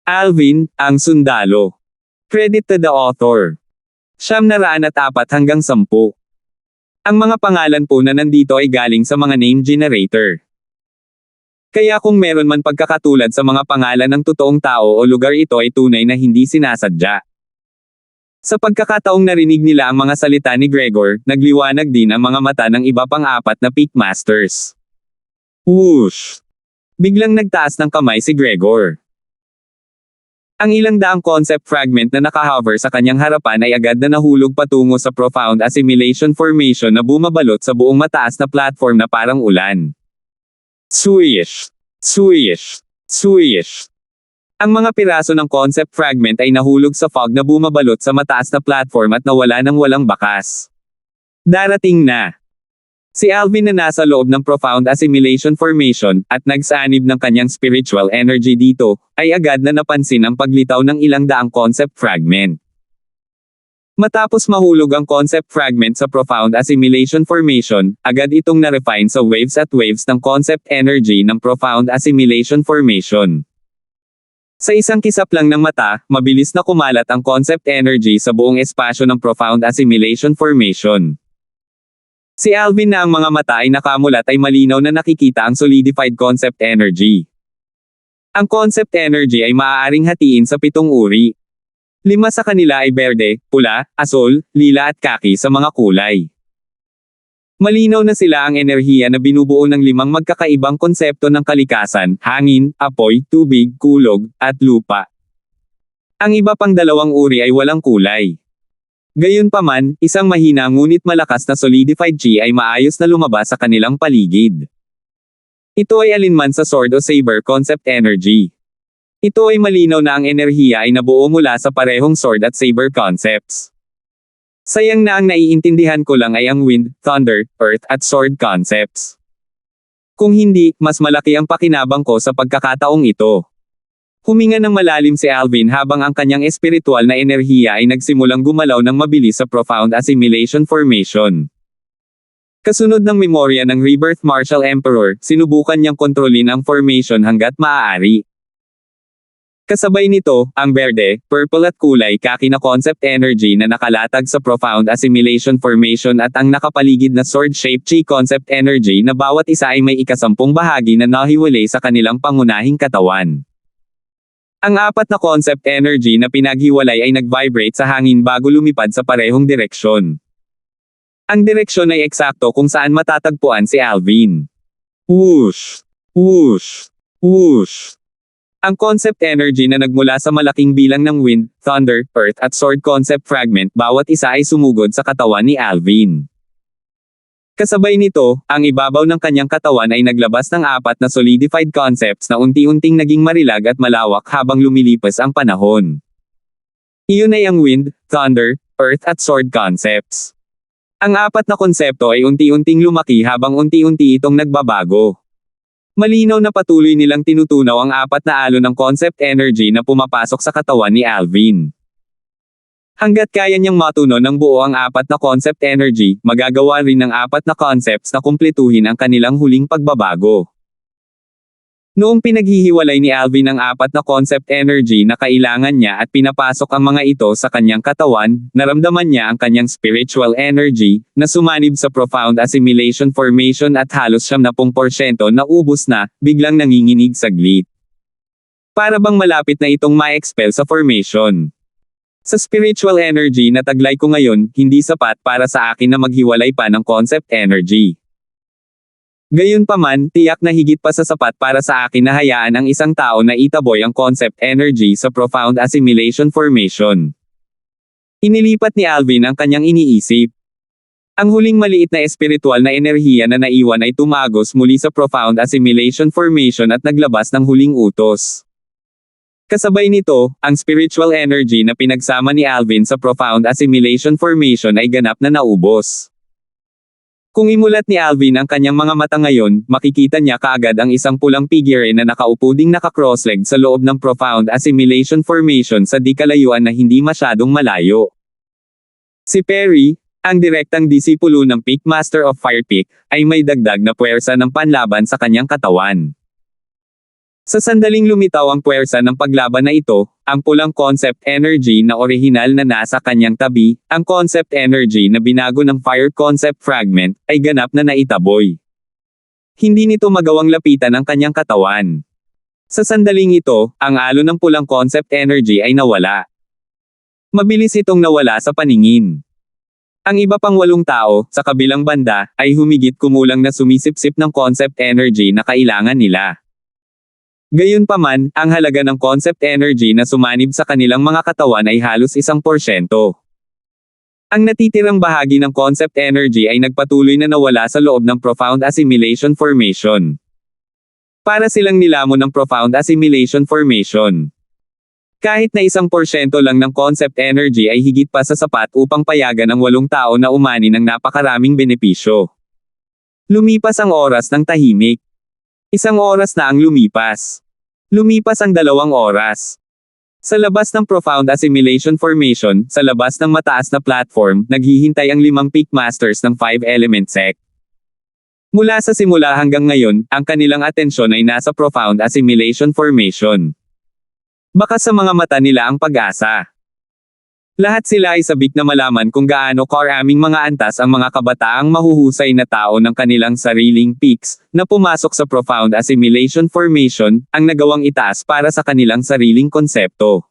Alvin, ang sundalo. Credit to the author. 904 hanggang 10. Ang mga pangalan po na nandito ay galing sa mga name generator. Kaya kung meron man pagkakatulad sa mga pangalan ng totoong tao o lugar, ito ay tunay na hindi sinasadya. Sa pagkakataong narinig nila ang mga salita ni Gregor, nagliwanag din ang mga mata ng iba pang apat na Peak Masters. Whoosh! Biglang nagtaas ng kamay si Gregor. Ang ilang daang concept fragment na nakahover sa kanyang harapan ay agad na nahulog patungo sa profound assimilation formation na bumabalot sa buong mataas na platform na parang ulan. Swish! Swish! Swish! Ang mga piraso ng concept fragment ay nahulog sa fog na bumabalot sa mataas na platform at nawala ng walang bakas. Darating na. Si Alvin na nasa loob ng profound assimilation formation, at nagsanib ng kanyang spiritual energy dito, ay agad na napansin ang paglitaw ng ilang daang concept fragment. Matapos mahulog ang concept fragment sa profound assimilation formation, agad itong na-refine sa waves at waves ng concept energy ng profound assimilation formation. Sa isang kisap lang ng mata, mabilis na kumalat ang concept energy sa buong espasyo ng profound assimilation formation. Si Alvin na ang mga mata ay nakamulat ay malinaw na nakikita ang solidified concept energy. Ang concept energy ay maaaring hatiin sa 7 uri. 5 sa kanila ay berde, pula, asul, lila at kaki sa mga kulay. Malinaw na sila ang enerhiya na binubuo ng 5 magkakaibang konsepto ng kalikasan, hangin, apoy, tubig, kulog, at lupa. Ang iba pang 2 uri ay walang kulay. Gayunpaman, isang mahina ngunit malakas na solidified chi ay maayos na lumabas sa kanilang paligid. Ito ay alinman sa sword o saber concept energy. Ito ay malinaw na ang enerhiya ay nabuo mula sa parehong sword at saber concepts. Sayang na ang naiintindihan ko lang ay ang wind, thunder, earth at sword concepts. Kung hindi, mas malaki ang pakinabang ko sa pagkakataong ito. Huminga ng malalim si Alvin habang ang kanyang espiritual na enerhiya ay nagsimulang gumalaw ng mabilis sa profound assimilation formation. Kasunod ng memorya ng Rebirth Martial Emperor, sinubukan niyang kontrolin ang formation hanggat maaari. Kasabay nito, ang berde, purple at kulay kaki na concept energy na nakalatag sa profound assimilation formation at ang nakapaligid na sword-shaped chi concept energy na bawat isa ay may 10 bahagi na nahiwalay sa kanilang pangunahing katawan. Ang 4 na concept energy na pinaghiwalay ay nag-vibrate sa hangin bago lumipad sa parehong direksyon. Ang direksyon ay eksakto kung saan matatagpuan si Alvin. Whoosh! Whoosh! Whoosh! Ang concept energy na nagmula sa malaking bilang ng wind, thunder, earth at sword concept fragment bawat isa ay sumugod sa katawan ni Alvin. Kasabay nito, ang ibabaw ng kanyang katawan ay naglabas ng 4 na solidified concepts na unti-unting naging marilag at malawak habang lumilipas ang panahon. Iyon ay ang wind, thunder, earth at sword concepts. Ang 4 na konsepto ay unti-unting lumaki habang unti-unti itong nagbabago. Malinaw na patuloy nilang tinutunaw ang 4 na alon ng concept energy na pumapasok sa katawan ni Alvin. Hanggat kaya niyang matuno ng buo ang 4 na concept energy, magagawa rin ng 4 na concepts na kumpletuhin ang kanilang huling pagbabago. Noong pinaghihiwalay ni Alvin ang 4 na concept energy na kailangan niya at pinapasok ang mga ito sa kanyang katawan, naramdaman niya ang kanyang spiritual energy, na sumanib sa profound assimilation formation at halos 70% na ubos na, biglang nanginginig saglit. Para bang malapit na itong ma-expel sa formation. Sa spiritual energy na taglay ko ngayon, hindi sapat para sa akin na maghiwalay pa ng concept energy. Gayunpaman, tiyak na higit pa sa sapat para sa akin na hayaan ang isang tao na itaboy ang concept energy sa profound assimilation formation. Inilipat ni Alvin ang kanyang iniisip. Ang huling maliit na espiritual na enerhiya na naiwan ay tumagos muli sa profound assimilation formation at naglabas ng huling utos. Kasabay nito, ang spiritual energy na pinagsama ni Alvin sa profound assimilation formation ay ganap na naubos. Kung imulat ni Alvin ang kanyang mga mata ngayon, makikita niya kaagad ang isang pulang figure na nakaupo ding naka-cross-legged sa loob ng profound assimilation formation sa di kalayuan na hindi masyadong malayo. Si Perry, ang direktang disipulo ng Peak Master of Fire Peak, ay may dagdag na puwersa ng panlaban sa kanyang katawan. Sa sandaling lumitaw ang puwersa ng paglaban na ito, ang pulang concept energy na orihinal na nasa kanyang tabi, ang concept energy na binago ng fire concept fragment, ay ganap na naitaboy. Hindi nito magawang lapitan ang kanyang katawan. Sa sandaling ito, ang alon ng pulang concept energy ay nawala. Mabilis itong nawala sa paningin. Ang iba pang 8 tao, sa kabilang banda, ay humigit kumulang na sumisipsip ng concept energy na kailangan nila. Gayunpaman, ang halaga ng concept energy na sumanib sa kanilang mga katawan ay halos 1%. Ang natitirang bahagi ng concept energy ay nagpatuloy na nawala sa loob ng profound assimilation formation. Para silang nilamon ng profound assimilation formation. Kahit na 1% lang ng concept energy ay higit pa sa sapat upang payagan ang 8 tao na umani ng napakaraming benepisyo. Lumipas ang oras ng tahimik. 1 oras na ang lumipas. Lumipas ang 2 oras. Sa labas ng profound assimilation formation, sa labas ng mataas na platform, naghihintay ang 5 peak masters ng 5-element sect. Mula sa simula hanggang ngayon, ang kanilang atensyon ay nasa profound assimilation formation. Baka sa mga mata nila ang pag-asa. Lahat sila ay sabik na malaman kung gaano karaming mga antas ang mga kabataang mahuhusay na tao ng kanilang sariling peaks, na pumasok sa profound assimilation formation, ang nagawang itaas para sa kanilang sariling konsepto.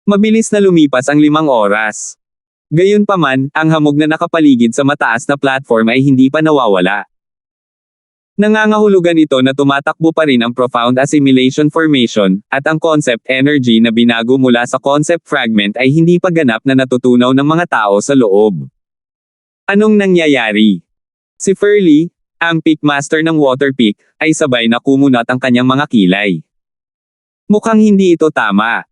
Mabilis na lumipas ang 5 oras. Gayunpaman, ang hamog na nakapaligid sa mataas na platform ay hindi pa nawawala. Nangangahulugan ito na tumatakbo pa rin ang profound assimilation formation, at ang concept energy na binago mula sa concept fragment ay hindi pa ganap na natutunaw ng mga tao sa loob. Anong nangyayari? Si Furley, ang peak master ng Water Peak, ay sabay na kumunat ang kanyang mga kilay. Mukhang hindi ito tama.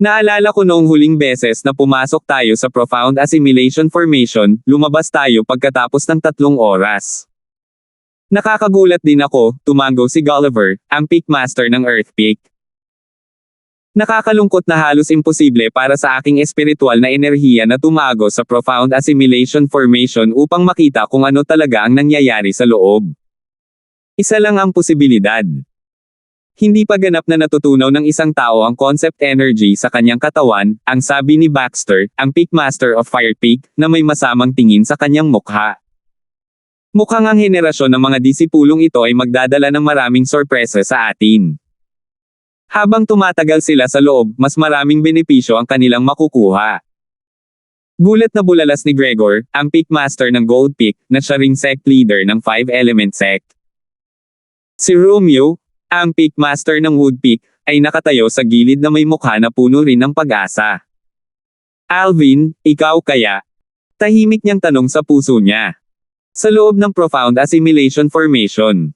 Naalala ko noong huling beses na pumasok tayo sa profound assimilation formation, lumabas tayo pagkatapos ng 3 oras. Nakakagulat din ako, tumango si Gulliver, ang peak master ng Earth Peak. Nakakalungkot na halos imposible para sa aking espiritual na enerhiya na tumago sa profound assimilation formation upang makita kung ano talaga ang nangyayari sa loob. Isa lang ang posibilidad. Hindi pa ganap na natutunaw ng isang tao ang concept energy sa kanyang katawan, ang sabi ni Baxter, ang peak master of Fire Peak, na may masamang tingin sa kanyang mukha. Mukhang ang henerasyon ng mga disipulong ito ay magdadala ng maraming sorpresa sa atin. Habang tumatagal sila sa loob, mas maraming benepisyo ang kanilang makukuha. Gulat na bulalas ni Gregor, ang peak master ng Gold Peak, na siya ring sect leader ng 5-element sect. Si Romeo, ang peak master ng Wood Peak, ay nakatayo sa gilid na may mukha na puno rin ng pag-asa. Alvin, ikaw kaya? Tahimik niyang tanong sa puso niya. Sa loob ng profound assimilation formation.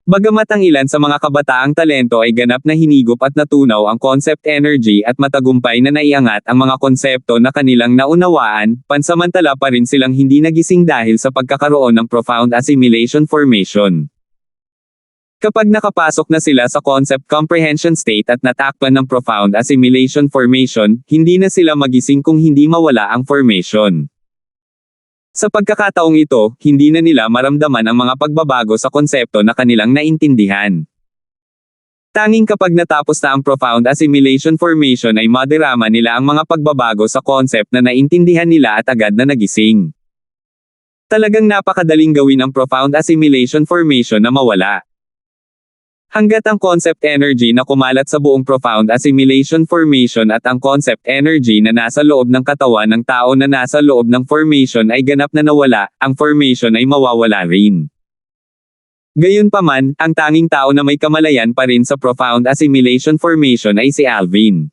Bagamat ang ilan sa mga kabataang talento ay ganap na hinigop at natunaw ang concept energy at matagumpay na naiangat ang mga konsepto na kanilang naunawaan, pansamantala pa rin silang hindi nagising dahil sa pagkakaroon ng profound assimilation formation. Kapag nakapasok na sila sa concept comprehension state at natakpan ng profound assimilation formation, hindi na sila magising kung hindi mawala ang formation. Sa pagkakataong ito, hindi na nila maramdaman ang mga pagbabago sa konsepto na kanilang naintindihan. Tanging kapag natapos na ang profound assimilation formation ay madarama nila ang mga pagbabago sa concept na naintindihan nila at agad na nagising. Talagang napakadaling gawin ang profound assimilation formation na mawala. Hanggat ang concept energy na kumalat sa buong profound assimilation formation at ang concept energy na nasa loob ng katawan ng tao na nasa loob ng formation ay ganap na nawala, ang formation ay mawawala rin. Gayunpaman, ang tanging tao na may kamalayan pa rin sa profound assimilation formation ay si Alvin.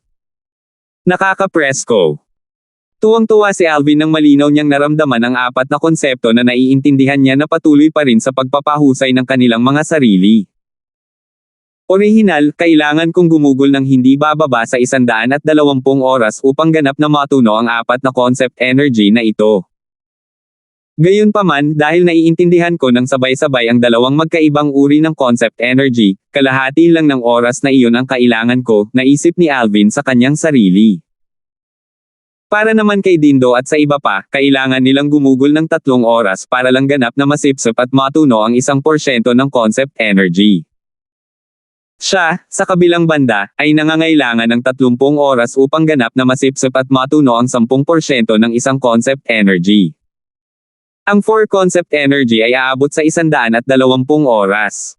Nakaka-presko. Tuwang-tuwa si Alvin nang malinaw niyang naramdaman ang 4 na konsepto na naiintindihan niya na patuloy pa rin sa pagpapahusay ng kanilang mga sarili. Orihinal, kailangan kong gumugol ng hindi bababa sa 120 oras upang ganap na matuno ang 4 na concept energy na ito. Gayunpaman, dahil naiintindihan ko ng sabay-sabay ang 2 magkaibang uri ng concept energy, kalahati lang ng oras na iyon ang kailangan ko, naisip ni Alvin sa kanyang sarili. Para naman kay Dindo at sa iba pa, kailangan nilang gumugol ng 3 oras para lang ganap na masipsip at matuno ang 1% ng concept energy. Siya, sa kabilang banda, ay nangangailangan ng 30 oras upang ganap na masipsip at matuno ang 10% ng isang concept energy. Ang 4 concept energy ay aabot sa 120 oras.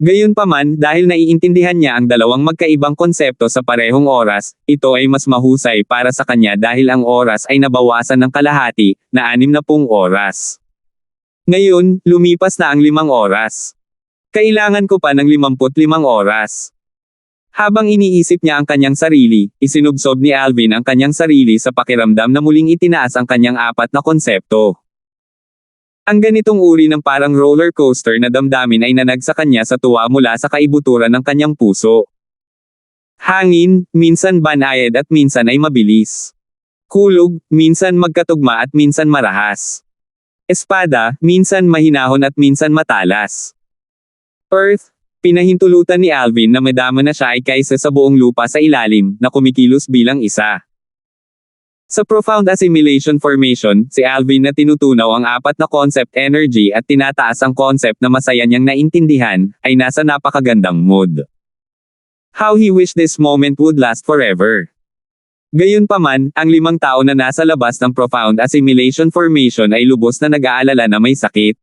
Gayunpaman, dahil naiintindihan niya ang dalawang magkaibang konsepto sa parehong oras, ito ay mas mahusay para sa kanya dahil ang oras ay nabawasan ng kalahati, na 60 oras. Ngayon, lumipas na ang 5 oras. Kailangan ko pa ng 55 oras. Habang iniisip niya ang kanyang sarili, isinubsob ni Alvin ang kanyang sarili sa pakiramdam na muling itinaas ang kanyang 4 na konsepto. Ang ganitong uri ng parang roller coaster na damdamin ay nanag sa kanya sa tuwa mula sa kaibuturan ng kanyang puso. Hangin, minsan banayad at minsan ay mabilis. Kulog, minsan magkatugma at minsan marahas. Espada, minsan mahinahon at minsan matalas. Earth, pinahintulutan ni Alvin na madama na siya ay kaysa sa buong lupa sa ilalim, na kumikilos bilang isa. Sa profound assimilation formation, si Alvin na tinutunaw ang 4 na concept energy at tinataas ang concept na masaya niyang naintindihan, ay nasa napakagandang mood. How he wished this moment would last forever. Gayunpaman, ang 5 tao na nasa labas ng profound assimilation formation ay lubos na nag-aalala na may sakit.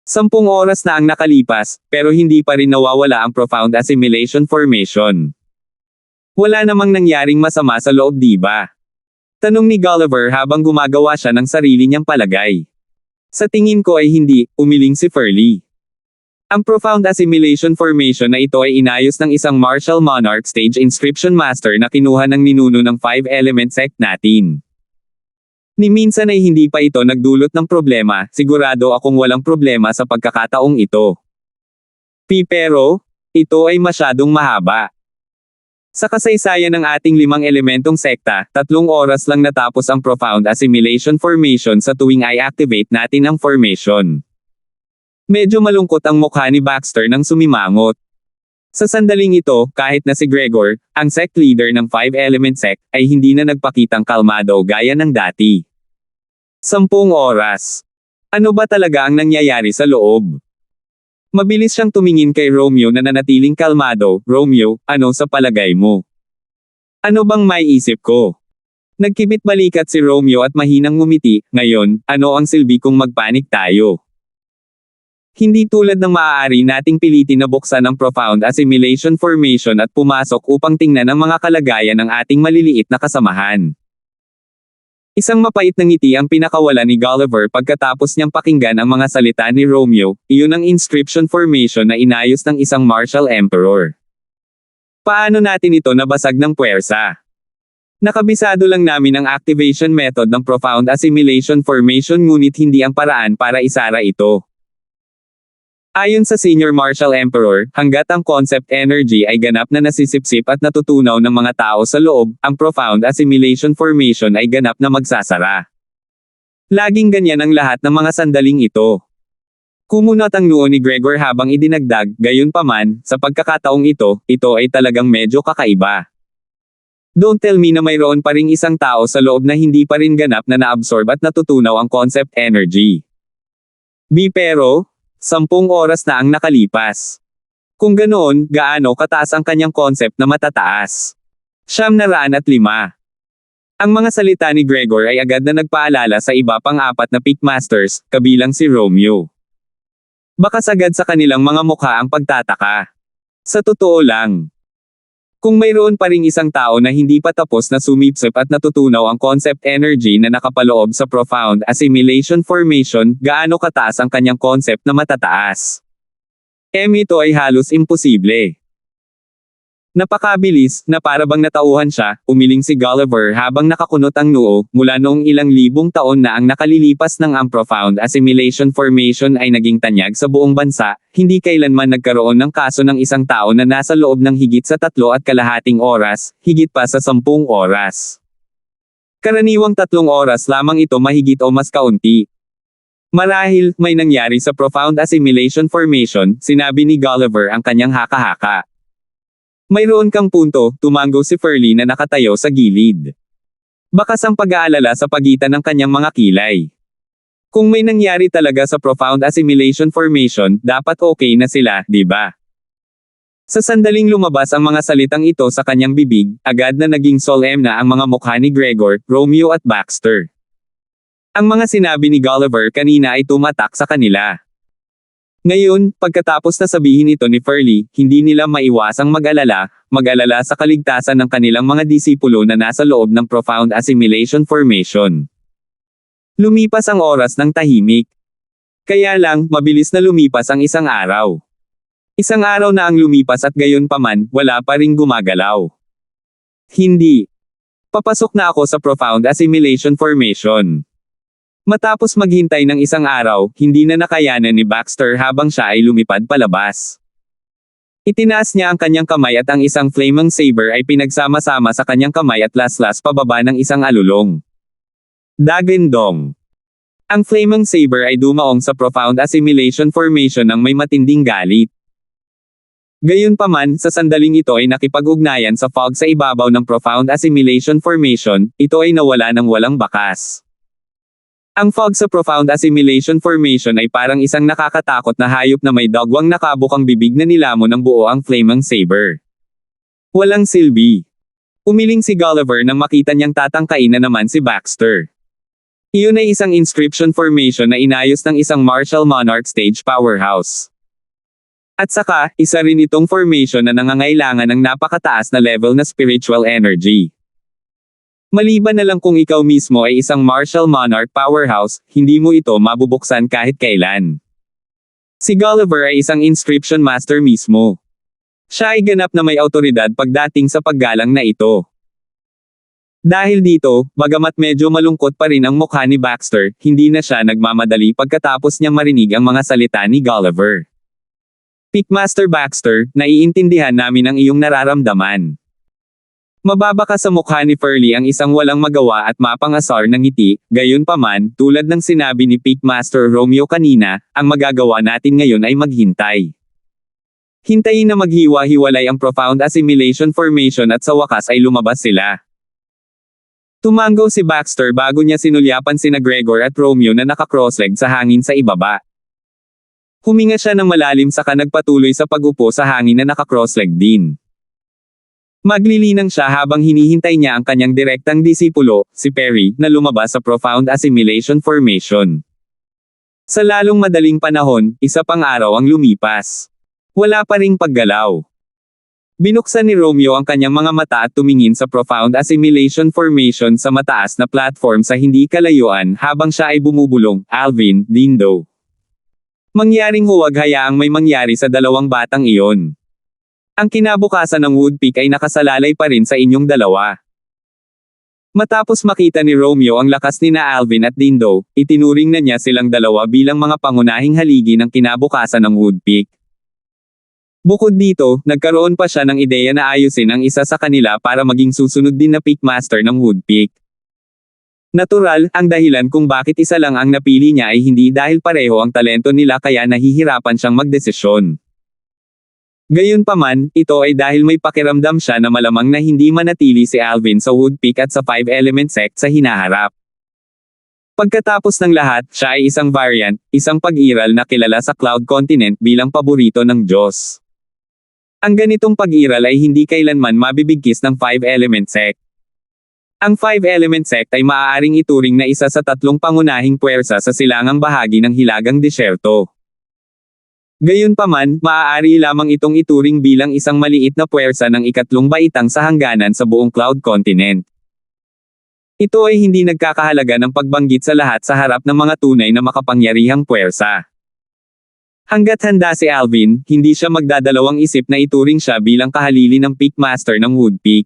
10 oras na ang nakalipas, pero hindi pa rin nawawala ang profound assimilation formation. Wala namang nangyaring masama sa loob, diba? Tanong ni Gulliver habang gumagawa siya ng sarili niyang palagay. Sa tingin ko ay hindi, umiling si Furley. Ang profound assimilation formation na ito ay inayos ng isang martial monarch stage inscription master na kinuha ng ninuno ng 5-element sect natin. Ni minsan ay hindi pa ito nagdulot ng problema, sigurado akong walang problema sa pagkakataong ito. Pero, ito ay masyadong mahaba. Sa kasaysayan ng ating 5 elementong sekta, 3 oras lang natapos ang profound assimilation formation sa tuwing i-activate natin ang formation. Medyo malungkot ang mukha ni Baxter nang sumimangot. Sa sandaling ito, kahit na si Gregor, ang sect leader ng 5-element sect, ay hindi na nagpakitang kalmado gaya ng dati. 10 oras. Ano ba talaga ang nangyayari sa loob? Mabilis siyang tumingin kay Romeo na nanatiling kalmado. Romeo, ano sa palagay mo? Ano bang may isip ko? Nagkibit balikat si Romeo at mahinang ngumiti. Ngayon, ano ang silbi kung magpanik tayo? Hindi tulad ng maaari nating pilitin na buksan ang profound assimilation formation at pumasok upang tingnan ang mga kalagayan ng ating maliliit na kasamahan. Isang mapait na ngiti ang pinakawala ni Gulliver pagkatapos niyang pakinggan ang mga salita ni Romeo, iyon ang inscription formation na inayos ng isang martial emperor. Paano natin ito nabasag ng puwersa? Nakabisado lang namin ang activation method ng profound assimilation formation ngunit hindi ang paraan para isara ito. Ayon sa Senior Martial Emperor, hanggat ang concept energy ay ganap na nasisipsip at natutunaw ng mga tao sa loob, ang profound assimilation formation ay ganap na magsasara. Laging ganyan ang lahat ng mga sandaling ito. Kumunot ang noo ni Gregor habang idinagdag, gayunpaman, sa pagkakataong ito ay talagang medyo kakaiba. Don't tell me na mayroon pa ring isang tao sa loob na hindi pa rin ganap na naabsorb at natutunaw ang concept energy. Pero, 10 oras na ang nakalipas. Kung ganoon, gaano kataas ang kanyang concept na matataas? 905. Ang mga salita ni Gregor ay agad na nagpaalala sa iba pang 4 na Pickmasters, kabilang si Romeo. Baka sagad sa kanilang mga mukha ang pagtataka. Sa totoo lang. Kung mayroon pa ring isang tao na hindi pa tapos na sumipsip at natutunaw ang concept energy na nakapaloob sa profound assimilation formation, gaano kataas ang kanyang concept na matataas? Ito ay halos imposible. Napakabilis, na para bang natauhan siya, umiling si Gulliver habang nakakunot ang noo, mula noong ilang libong taon na ang nakalilipas ng ang profound assimilation formation ay naging tanyag sa buong bansa, hindi kailanman nagkaroon ng kaso ng isang tao na nasa loob ng higit sa 3.5 oras, higit pa sa 10 oras. Karaniwang 3 oras lamang ito mahigit o mas kaunti. Marahil, may nangyari sa profound assimilation formation, sinabi ni Gulliver ang kanyang haka-haka. Mayroon kang punto, tumango si Furley na nakatayo sa gilid. Bakas ang pag-aalala sa pagitan ng kanyang mga kilay. Kung may nangyari talaga sa profound assimilation formation, dapat okay na sila, di ba? Sa sandaling lumabas ang mga salitang ito sa kanyang bibig, agad na naging solemn na ang mga mukha ni Gregor, Romeo at Baxter. Ang mga sinabi ni Gulliver kanina ay tumatak sa kanila. Ngayon, pagkatapos na sabihin ito ni Furley, hindi nila maiwasang mag-alala sa kaligtasan ng kanilang mga disipulo na nasa loob ng profound assimilation formation. Lumipas ang oras ng tahimik. Kaya lang, mabilis na lumipas ang isang araw. Isang araw na ang lumipas at gayon paman, wala pa ring gumagalaw. Hindi. Papasok na ako sa profound assimilation formation. Matapos maghintay ng isang araw, hindi na nakayanan ni Baxter habang siya ay lumipad palabas. Itinaas niya ang kanyang kamay at ang isang flaming saber ay pinagsama-sama sa kanyang kamay at laslas pababa ng isang alulong. Dagindong. Ang flaming saber ay dumaong sa profound assimilation formation ng may matinding galit. Gayunpaman, sa sandaling ito ay nakipag-ugnayan sa fog sa ibabaw ng profound assimilation formation, ito ay nawala ng walang bakas. Ang fog sa profound assimilation formation ay parang isang nakakatakot na hayop na may dagwang nakabukang bibig na nilamon ng buo ang flaming saber. Walang silbi. Umiling si Gulliver nang makita niyang tatangkain na naman si Baxter. Iyon ay isang inscription formation na inayos ng isang martial monarch stage powerhouse. At saka, isa rin itong formation na nangangailangan ng napakataas na level na spiritual energy. Maliban na lang kung ikaw mismo ay isang martial monarch powerhouse, hindi mo ito mabubuksan kahit kailan. Si Gulliver ay isang inscription master mismo. Siya ay ganap na may awtoridad pagdating sa paggalang na ito. Dahil dito, bagamat medyo malungkot pa rin ang mukha ni Baxter, hindi na siya nagmamadali pagkatapos niyang marinig ang mga salita ni Gulliver. Pickmaster Baxter, naiintindihan namin ang iyong nararamdaman. Mababa ka sa mukha ni Furley ang isang walang magawa at mapangasar na ngiti, gayunpaman, tulad ng sinabi ni Pickmaster Romeo kanina, ang magagawa natin ngayon ay maghintay. Hintayin na maghiwa-hiwalay ang profound assimilation formation at sa wakas ay lumabas sila. Tumango si Baxter bago niya sinulyapan sina Gregor at Romeo na naka-crossleg sa hangin sa ibaba. Huminga siya ng malalim saka nagpatuloy sa pag-upo sa hangin na naka-crossleg din. Maglilinang siya habang hinihintay niya ang kanyang direktang disipulo, si Perry, na lumabas sa profound assimilation formation. Sa lalong madaling panahon, isa pang araw ang lumipas. Wala pa ring paggalaw. Binuksan ni Romeo ang kanyang mga mata at tumingin sa profound assimilation formation sa mataas na platform sa hindi kalayuan habang siya ay bumubulong, Alvin, Dindo. Mangyaring huwag hayaang may mangyari sa dalawang batang iyon. Ang kinabukasan ng Woodpeak ay nakasalalay pa rin sa inyong dalawa. Matapos makita ni Romeo ang lakas ni na Alvin at Dindo, itinuring na niya silang dalawa bilang mga pangunahing haligi ng kinabukasan ng Woodpeak. Bukod dito, nagkaroon pa siya ng ideya na ayusin ang isa sa kanila para maging susunod din na Pickmaster ng Woodpeak. Natural, ang dahilan kung bakit isa lang ang napili niya ay hindi dahil pareho ang talento nila kaya nahihirapan siyang magdesisyon. Gayunpaman, ito ay dahil may pakiramdam siya na malamang na hindi manatili si Alvin sa Woodpeak at sa Five-Element Sect sa hinaharap. Pagkatapos ng lahat, siya ay isang variant, isang pag-iral na kilala sa Cloud Continent bilang paborito ng Diyos. Ang ganitong pag-iral ay hindi kailanman mabibigkis ng Five-Element Sect. Ang Five-Element Sect ay maaaring ituring na isa sa tatlong pangunahing puwersa sa silangang bahagi ng Hilagang Disyerto. Gayunpaman, maaari lamang itong ituring bilang isang maliit na puwersa ng ikatlong baitang sa hangganan sa buong Cloud Continent. Ito ay hindi nagkakahalaga ng pagbanggit sa lahat sa harap ng mga tunay na makapangyarihang puwersa. Hanggat handa si Alvin, hindi siya magdadalawang isip na ituring siya bilang kahalili ng Pickmaster ng Woodpeak.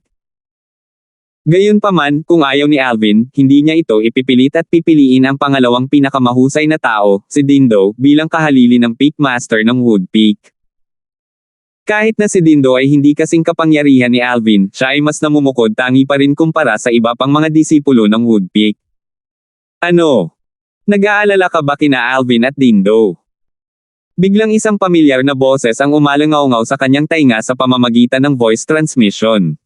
Gayunpaman, kung ayaw ni Alvin, hindi niya ito ipipilit at pipiliin ang pangalawang pinakamahusay na tao, si Dindo, bilang kahalili ng Pickmaster ng Woodpeak. Kahit na si Dindo ay hindi kasing kapangyarihan ni Alvin, siya ay mas namumukod tangi pa rin kumpara sa iba pang mga disipulo ng Woodpeak. Ano? Nag-aalala ka ba kina Alvin at Dindo? Biglang isang pamilyar na boses ang umalangaw-ngaw sa kanyang tainga sa pamamagitan ng voice transmission.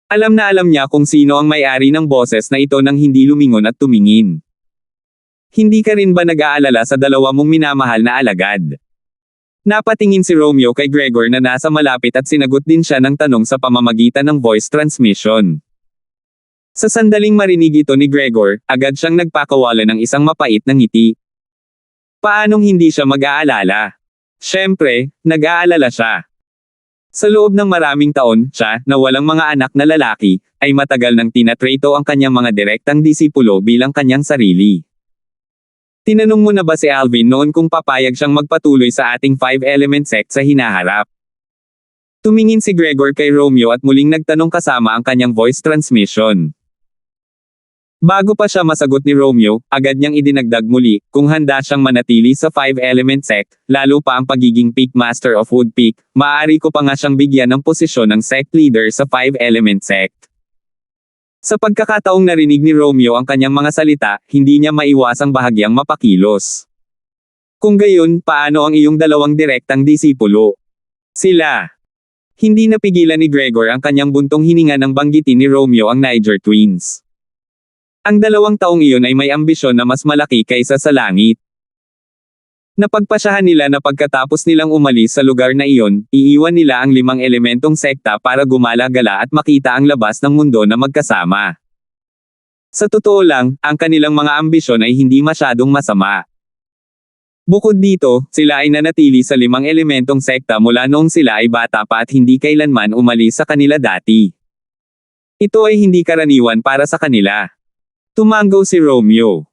Alam na alam niya kung sino ang may-ari ng boses na ito nang hindi lumingon at tumingin. Hindi ka rin ba nag-aalala sa dalawa mong minamahal na alagad? Napatingin si Romeo kay Gregor na nasa malapit at sinagot din siya ng tanong sa pamamagitan ng voice transmission. Sa sandaling marinig ito ni Gregor, agad siyang nagpakawala ng isang mapait na ngiti. Paanong hindi siya mag-aalala? Siyempre, nag-aalala siya. Sa loob ng maraming taon, siya, na walang mga anak na lalaki, ay matagal nang tinatrato ang kanyang mga direktang disipulo bilang kanyang sarili. Tinanong mo na ba si Alvin noon kung papayag siyang magpatuloy sa ating 5-element sect sa hinaharap? Tumingin si Gregor kay Romeo at muling nagtanong kasama ang kanyang voice transmission. Bago pa siya masagot ni Romeo, agad niyang idinagdag muli, kung handa siyang manatili sa 5-element sect, lalo pa ang pagiging Peak Master of Woodpeak, maaari ko pa nga siyang bigyan ng posisyon ng sect leader sa 5-element sect. Sa pagkakataong narinig ni Romeo ang kanyang mga salita, hindi niya maiwasang bahagyang mapakilos. Kung gayon, paano ang iyong dalawang direktang disipulo? Sila. Hindi napigilan ni Gregor ang kanyang buntong hininga nang banggitin ni Romeo ang Niger Twins. Ang 2 taong iyon ay may ambisyon na mas malaki kaysa sa langit. Napagpasyahan nila na pagkatapos nilang umalis sa lugar na iyon, iiwan nila ang 5 elementong sekta para gumala-gala at makita ang labas ng mundo na magkasama. Sa totoo lang, ang kanilang mga ambisyon ay hindi masyadong masama. Bukod dito, sila ay nanatili sa 5 elementong sekta mula noong sila ay bata pa at hindi kailanman umalis sa kanila dati. Ito ay hindi karaniwan para sa kanila. Tumanggo si Romeo.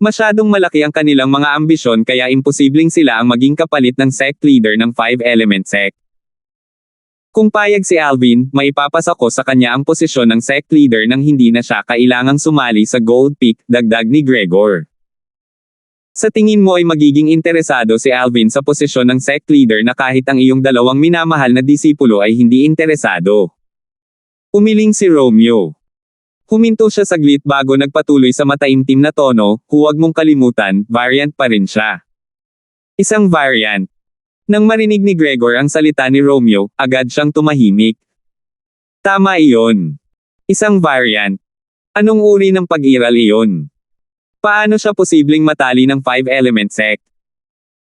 Masyadong malaki ang kanilang mga ambisyon kaya imposibleng sila ang maging kapalit ng sect leader ng 5-element sect. Kung payag si Alvin, maipapasa ko sa kanya ang posisyon ng sect leader nang hindi na siya kailangang sumali sa Gold Peak, dagdag ni Gregor. Sa tingin mo ay magiging interesado si Alvin sa posisyon ng sect leader na kahit ang iyong 2 minamahal na disipulo ay hindi interesado? Umiling si Romeo. Huminto siya saglit bago nagpatuloy sa mataimtim na tono, huwag mong kalimutan, variant pa rin siya. Isang variant. Nang marinig ni Gregor ang salita ni Romeo, agad siyang tumahimik. Tama iyon. Isang variant. Anong uri ng pag-iral iyon? Paano siya posibleng matali ng 5-element sect?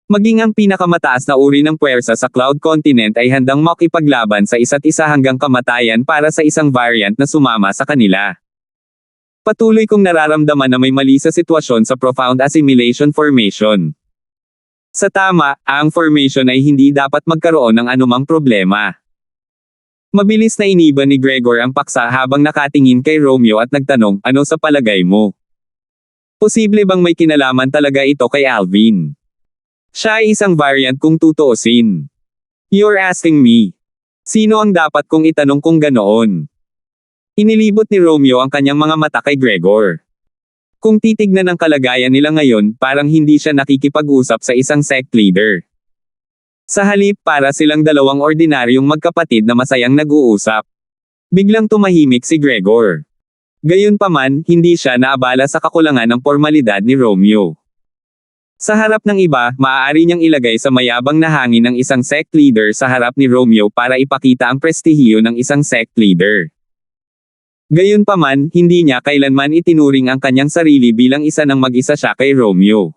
Maging ang pinakamataas na uri ng puwersa sa Cloud Continent ay handang makipaglaban sa isa't isa hanggang kamatayan para sa isang variant na sumama sa kanila. Patuloy kong nararamdaman na may mali sa sitwasyon sa Profound Assimilation Formation. Sa tama, ang formation ay hindi dapat magkaroon ng anumang problema. Mabilis na iniba ni Gregor ang paksa habang nakatingin kay Romeo at nagtanong, ano sa palagay mo? Posible bang may kinalaman talaga ito kay Alvin? Siya ay isang variant kung tutuusin. You're asking me. Sino ang dapat kong itanong kung ganoon? Inilibot ni Romeo ang kanyang mga mata kay Gregor. Kung titignan ang kalagayan nila ngayon, parang hindi siya nakikipag-usap sa isang sect leader. Sa halip, para silang 2 ordinaryong magkapatid na masayang nag-uusap. Biglang tumahimik si Gregor. Gayunpaman, hindi siya naabala sa kakulangan ng formalidad ni Romeo. Sa harap ng iba, maaari niyang ilagay sa mayabang na hangin ng isang sect leader sa harap ni Romeo para ipakita ang prestihiyo ng isang sect leader. Gayunpaman, hindi niya kailanman itinuring ang kanyang sarili bilang isa ng mag-isa siya kay Romeo.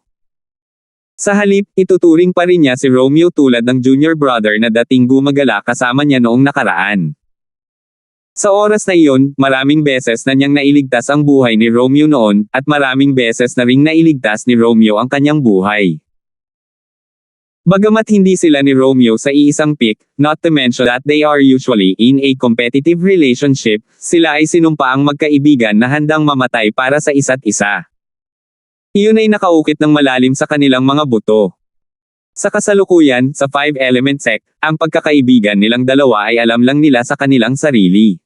Sa halip, ituturing pa rin niya si Romeo tulad ng junior brother na dating gumagala kasama niya noong nakaraan. Sa oras na iyon, maraming beses na niyang nailigtas ang buhay ni Romeo noon, at maraming beses na ring nailigtas ni Romeo ang kanyang buhay. Bagamat hindi sila ni Romeo sa iisang peak, not to mention that they are usually in a competitive relationship, sila ay sinumpaang magkaibigan na handang mamatay para sa isa't isa. Iyon ay nakaukit ng malalim sa kanilang mga buto. Sa kasalukuyan, sa 5-element sect, ang pagkakaibigan nilang dalawa ay alam lang nila sa kanilang sarili.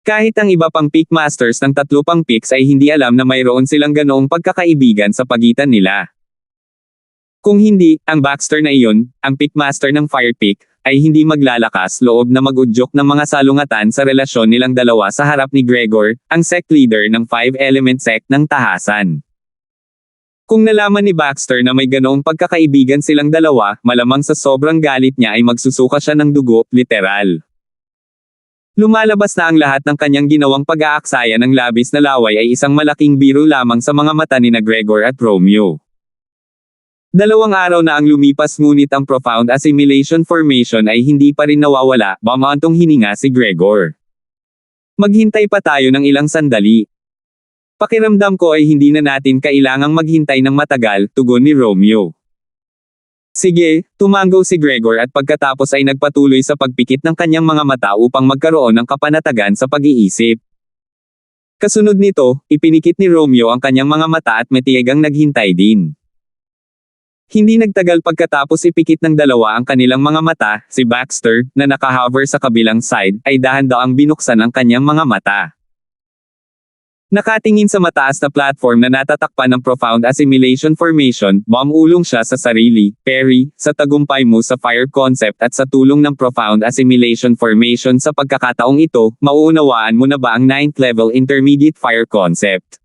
Kahit ang iba pang peak masters ng 3 pang peaks ay hindi alam na mayroon silang ganoong pagkakaibigan sa pagitan nila. Kung hindi, ang Baxter na iyon, ang Peakmaster ng Fire Peak, ay hindi maglalakas loob na mag-udyok ng mga salungatan sa relasyon nilang dalawa sa harap ni Gregor, ang sect leader ng 5-element sect ng tahasan. Kung nalaman ni Baxter na may ganoong pagkakaibigan silang dalawa, malamang sa sobrang galit niya ay magsusuka siya ng dugo, literal. Lumalabas na ang lahat ng kanyang ginawang pag-aaksaya ng labis na laway ay isang malaking biro lamang sa mga mata ni Gregor at Romeo. 2 araw na ang lumipas ngunit ang profound assimilation formation ay hindi pa rin nawawala, bumantong hininga si Gregor. Maghintay pa tayo ng ilang sandali. Pakiramdam ko ay hindi na natin kailangang maghintay ng matagal, tugon ni Romeo. Sige, tumanggo si Gregor at pagkatapos ay nagpatuloy sa pagpikit ng kanyang mga mata upang magkaroon ng kapanatagan sa pag-iisip. Kasunod nito, ipinikit ni Romeo ang kanyang mga mata at matiyagang naghintay din. Hindi nagtagal pagkatapos ipikit ng dalawa ang kanilang mga mata, si Baxter, na nakahover sa kabilang side, ay dahan-daang binuksan ang kanyang mga mata. Nakatingin sa mataas na platform na natatakpan ng profound assimilation formation, bumulong siya sa sarili, Perry, sa tagumpay mo sa fire concept at sa tulong ng profound assimilation formation sa pagkakataong ito, mauunawaan mo na ba ang 9th level intermediate fire concept?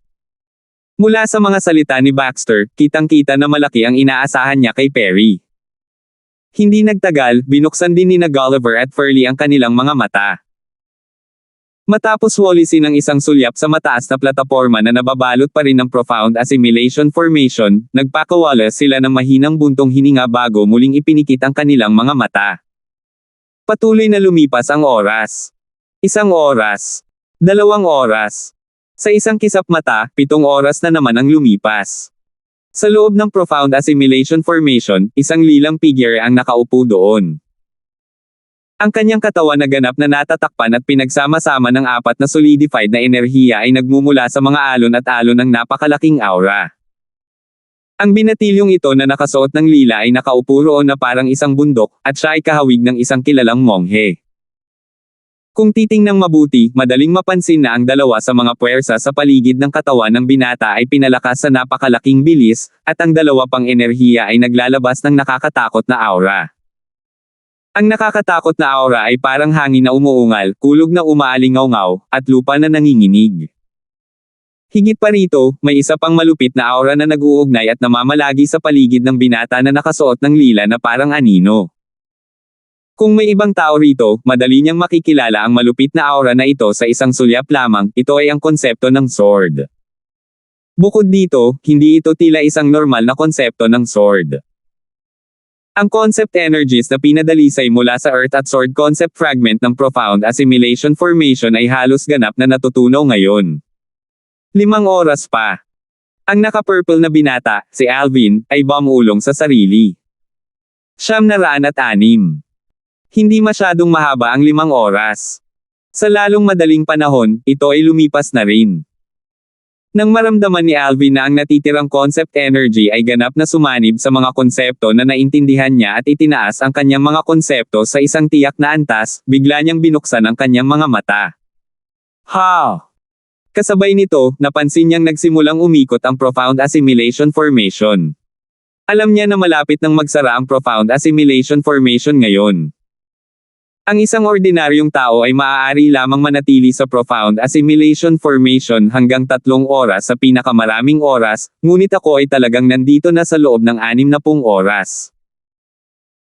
Mula sa mga salita ni Baxter, kitang-kita na malaki ang inaasahan niya kay Perry. Hindi nagtagal, binuksan din ni Gulliver at Furley ang kanilang mga mata. Matapos walisin ang isang sulyap sa mataas na plataporma na nababalot pa rin ng profound assimilation formation, nagpakawala sila ng mahinang buntong hininga bago muling ipinikit ang kanilang mga mata. Patuloy na lumipas ang oras. 1 oras. 2 oras. Sa isang kisap mata, 7 oras na naman ang lumipas. Sa loob ng profound assimilation formation, isang lilang figure ang nakaupo doon. Ang kanyang katawan na ganap na natatakpan at pinagsama-sama ng 4 na solidified na enerhiya ay nagmumula sa mga alon at alon ng napakalaking aura. Ang binatilyong ito na nakasuot ng lila ay nakaupo roon na parang isang bundok, at siya ay kahawig ng isang kilalang monghe. Kung titingnang mabuti, madaling mapansin na ang dalawa sa mga puwersa sa paligid ng katawan ng binata ay pinalakas sa napakalaking bilis, at ang dalawa pang enerhiya ay naglalabas ng nakakatakot na aura. Ang nakakatakot na aura ay parang hangin na umuungal, kulog na umaalingaw-ngaw, at lupa na nanginginig. Higit pa rito, may isa pang malupit na aura na nag-uugnay at namamalagi sa paligid ng binata na nakasuot ng lila na parang anino. Kung may ibang tao rito, madali niyang makikilala ang malupit na aura na ito sa isang sulyap lamang, ito ay ang konsepto ng sword. Bukod dito, hindi ito tila isang normal na konsepto ng sword. Ang concept energies na pinadalisay mula sa Earth at Sword concept fragment ng profound assimilation formation ay halos ganap na natutunaw ngayon. 5 oras pa. Ang naka-purple na binata, si Alvin, ay bumulong sa sarili. 906. Hindi masyadong mahaba ang 5 oras. Sa lalong madaling panahon, ito ay lumipas na rin. Nang maramdaman ni Alvin na ang natitirang concept energy ay ganap na sumanib sa mga konsepto na naintindihan niya at itinaas ang kanyang mga konsepto sa isang tiyak na antas, bigla niyang binuksan ang kanyang mga mata. Ha! Kasabay nito, napansin niyang nagsimulang umikot ang profound assimilation formation. Alam niya na malapit nang magsara ang profound assimilation formation ngayon. Ang isang ordinaryong tao ay maaari lamang manatili sa profound assimilation formation hanggang 3 oras sa pinakamaraming oras, ngunit ako ay talagang nandito na sa loob ng 60 oras.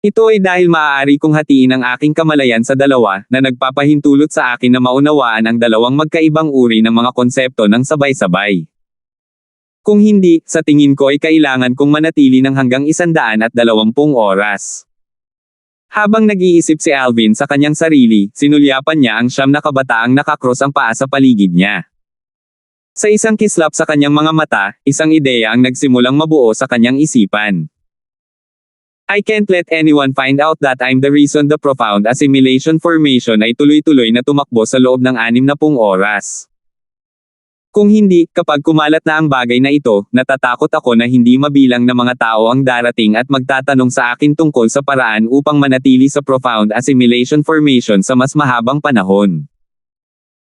Ito ay dahil maaari kong hatiin ang aking kamalayan sa dalawa, na nagpapahintulot sa akin na maunawaan ang dalawang magkaibang uri ng mga konsepto ng sabay-sabay. Kung hindi, sa tingin ko ay kailangan kong manatili ng hanggang 120 oras. Habang nag-iisip si Alvin sa kanyang sarili, sinulyapan niya ang 9 na kabataang nakakross ang paa sa paligid niya. Sa isang kislap sa kanyang mga mata, isang ideya ang nagsimulang mabuo sa kanyang isipan. I can't let anyone find out that I'm the reason the profound assimilation formation ay tuloy-tuloy na tumakbo sa loob ng 60 oras. Kung hindi, kapag kumalat na ang bagay na ito, natatakot ako na hindi mabilang na mga tao ang darating at magtatanong sa akin tungkol sa paraan upang manatili sa profound assimilation formation sa mas mahabang panahon.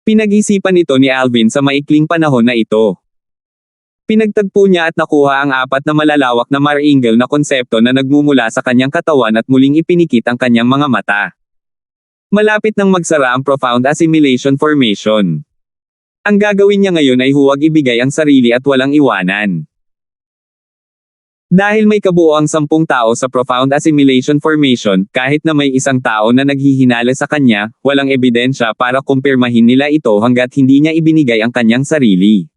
Pinag-isipan ito ni Alvin sa maikling panahon na ito. Pinagtagpo niya at nakuha ang 4 na malalawak na marangel na konsepto na nagmumula sa kanyang katawan at muling ipinikit ang kanyang mga mata. Malapit nang magsara ang profound assimilation formation. Ang gagawin niya ngayon ay huwag ibigay ang sarili at walang iwanan. Dahil may kabuoang 10 tao sa profound assimilation formation, kahit na may isang tao na naghihinala sa kanya, walang ebidensya para kumpirmahin nila ito hanggat hindi niya ibinigay ang kanyang sarili.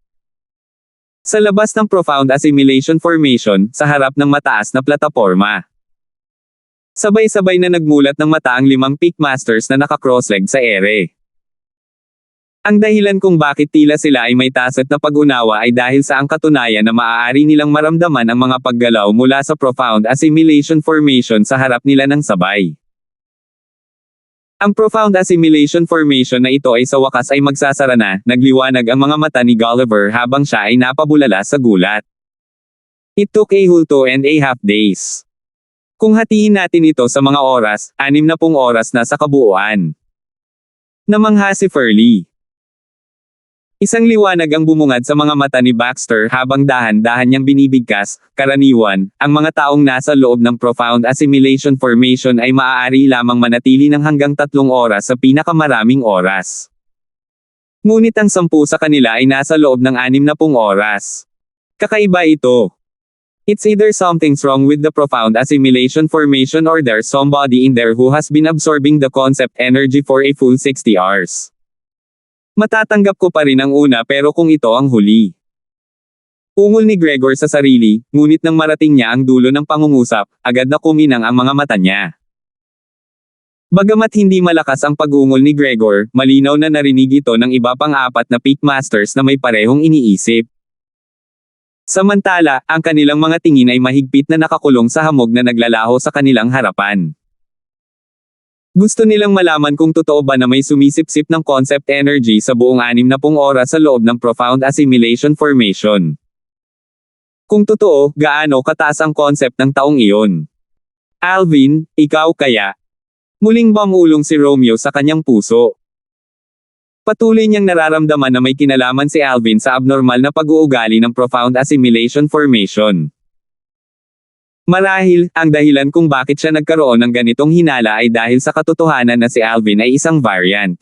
Sa labas ng Profound Assimilation Formation, sa harap ng mataas na plataporma. Sabay-sabay na nagmulat ng mata ang 5 Peak Masters na naka-crossleg sa ere. Ang dahilan kung bakit tila sila ay may tacit na pag-unawa ay dahil sa ang katunayan na maaari nilang maramdaman ang mga paggalaw mula sa Profound Assimilation Formation sa harap nila ng sabay. Ang Profound Assimilation Formation na ito ay sa wakas ay magsasara na, nagliwanag ang mga mata ni Gulliver habang siya ay napabulala sa gulat. It took a whole 2.5 days. Kung hatiin natin ito sa mga oras, 60 oras na sa kabuuan. Namangha si Furley. Isang liwanag ang bumungad sa mga mata ni Baxter habang dahan-dahan niyang binibigkas. Karaniwan, ang mga taong nasa loob ng Profound Assimilation Formation ay maaari lamang manatili ng hanggang 3 oras sa pinakamaraming oras. Ngunit ang 10 sa kanila ay nasa loob ng 60 oras. Kakaiba ito. It's either something's wrong with the Profound Assimilation Formation or there's somebody in there who has been absorbing the concept energy for a full 60 hours. Matatanggap ko pa rin ang una pero kung ito ang huli. Ungol ni Gregor sa sarili, ngunit nang marating niya ang dulo ng pangungusap, agad na kuminang ang mga mata niya. Bagamat hindi malakas ang pag-ungol ni Gregor, malinaw na narinig ito ng iba pang 4 na Peak Masters na may parehong iniisip. Samantala, ang kanilang mga tingin ay mahigpit na nakakulong sa hamog na naglalaho sa kanilang harapan. Gusto nilang malaman kung totoo ba na may sumisip-sip ng concept energy sa buong 60 oras sa loob ng Profound Assimilation Formation. Kung totoo, gaano kataas ang concept ng taong iyon? Alvin, ikaw kaya? Muling bumulong si Romeo sa kanyang puso. Patuloy niyang nararamdaman na may kinalaman si Alvin sa abnormal na pag-uugali ng Profound Assimilation Formation. Marahil, ang dahilan kung bakit siya nagkaroon ng ganitong hinala ay dahil sa katotohanan na si Alvin ay isang variant.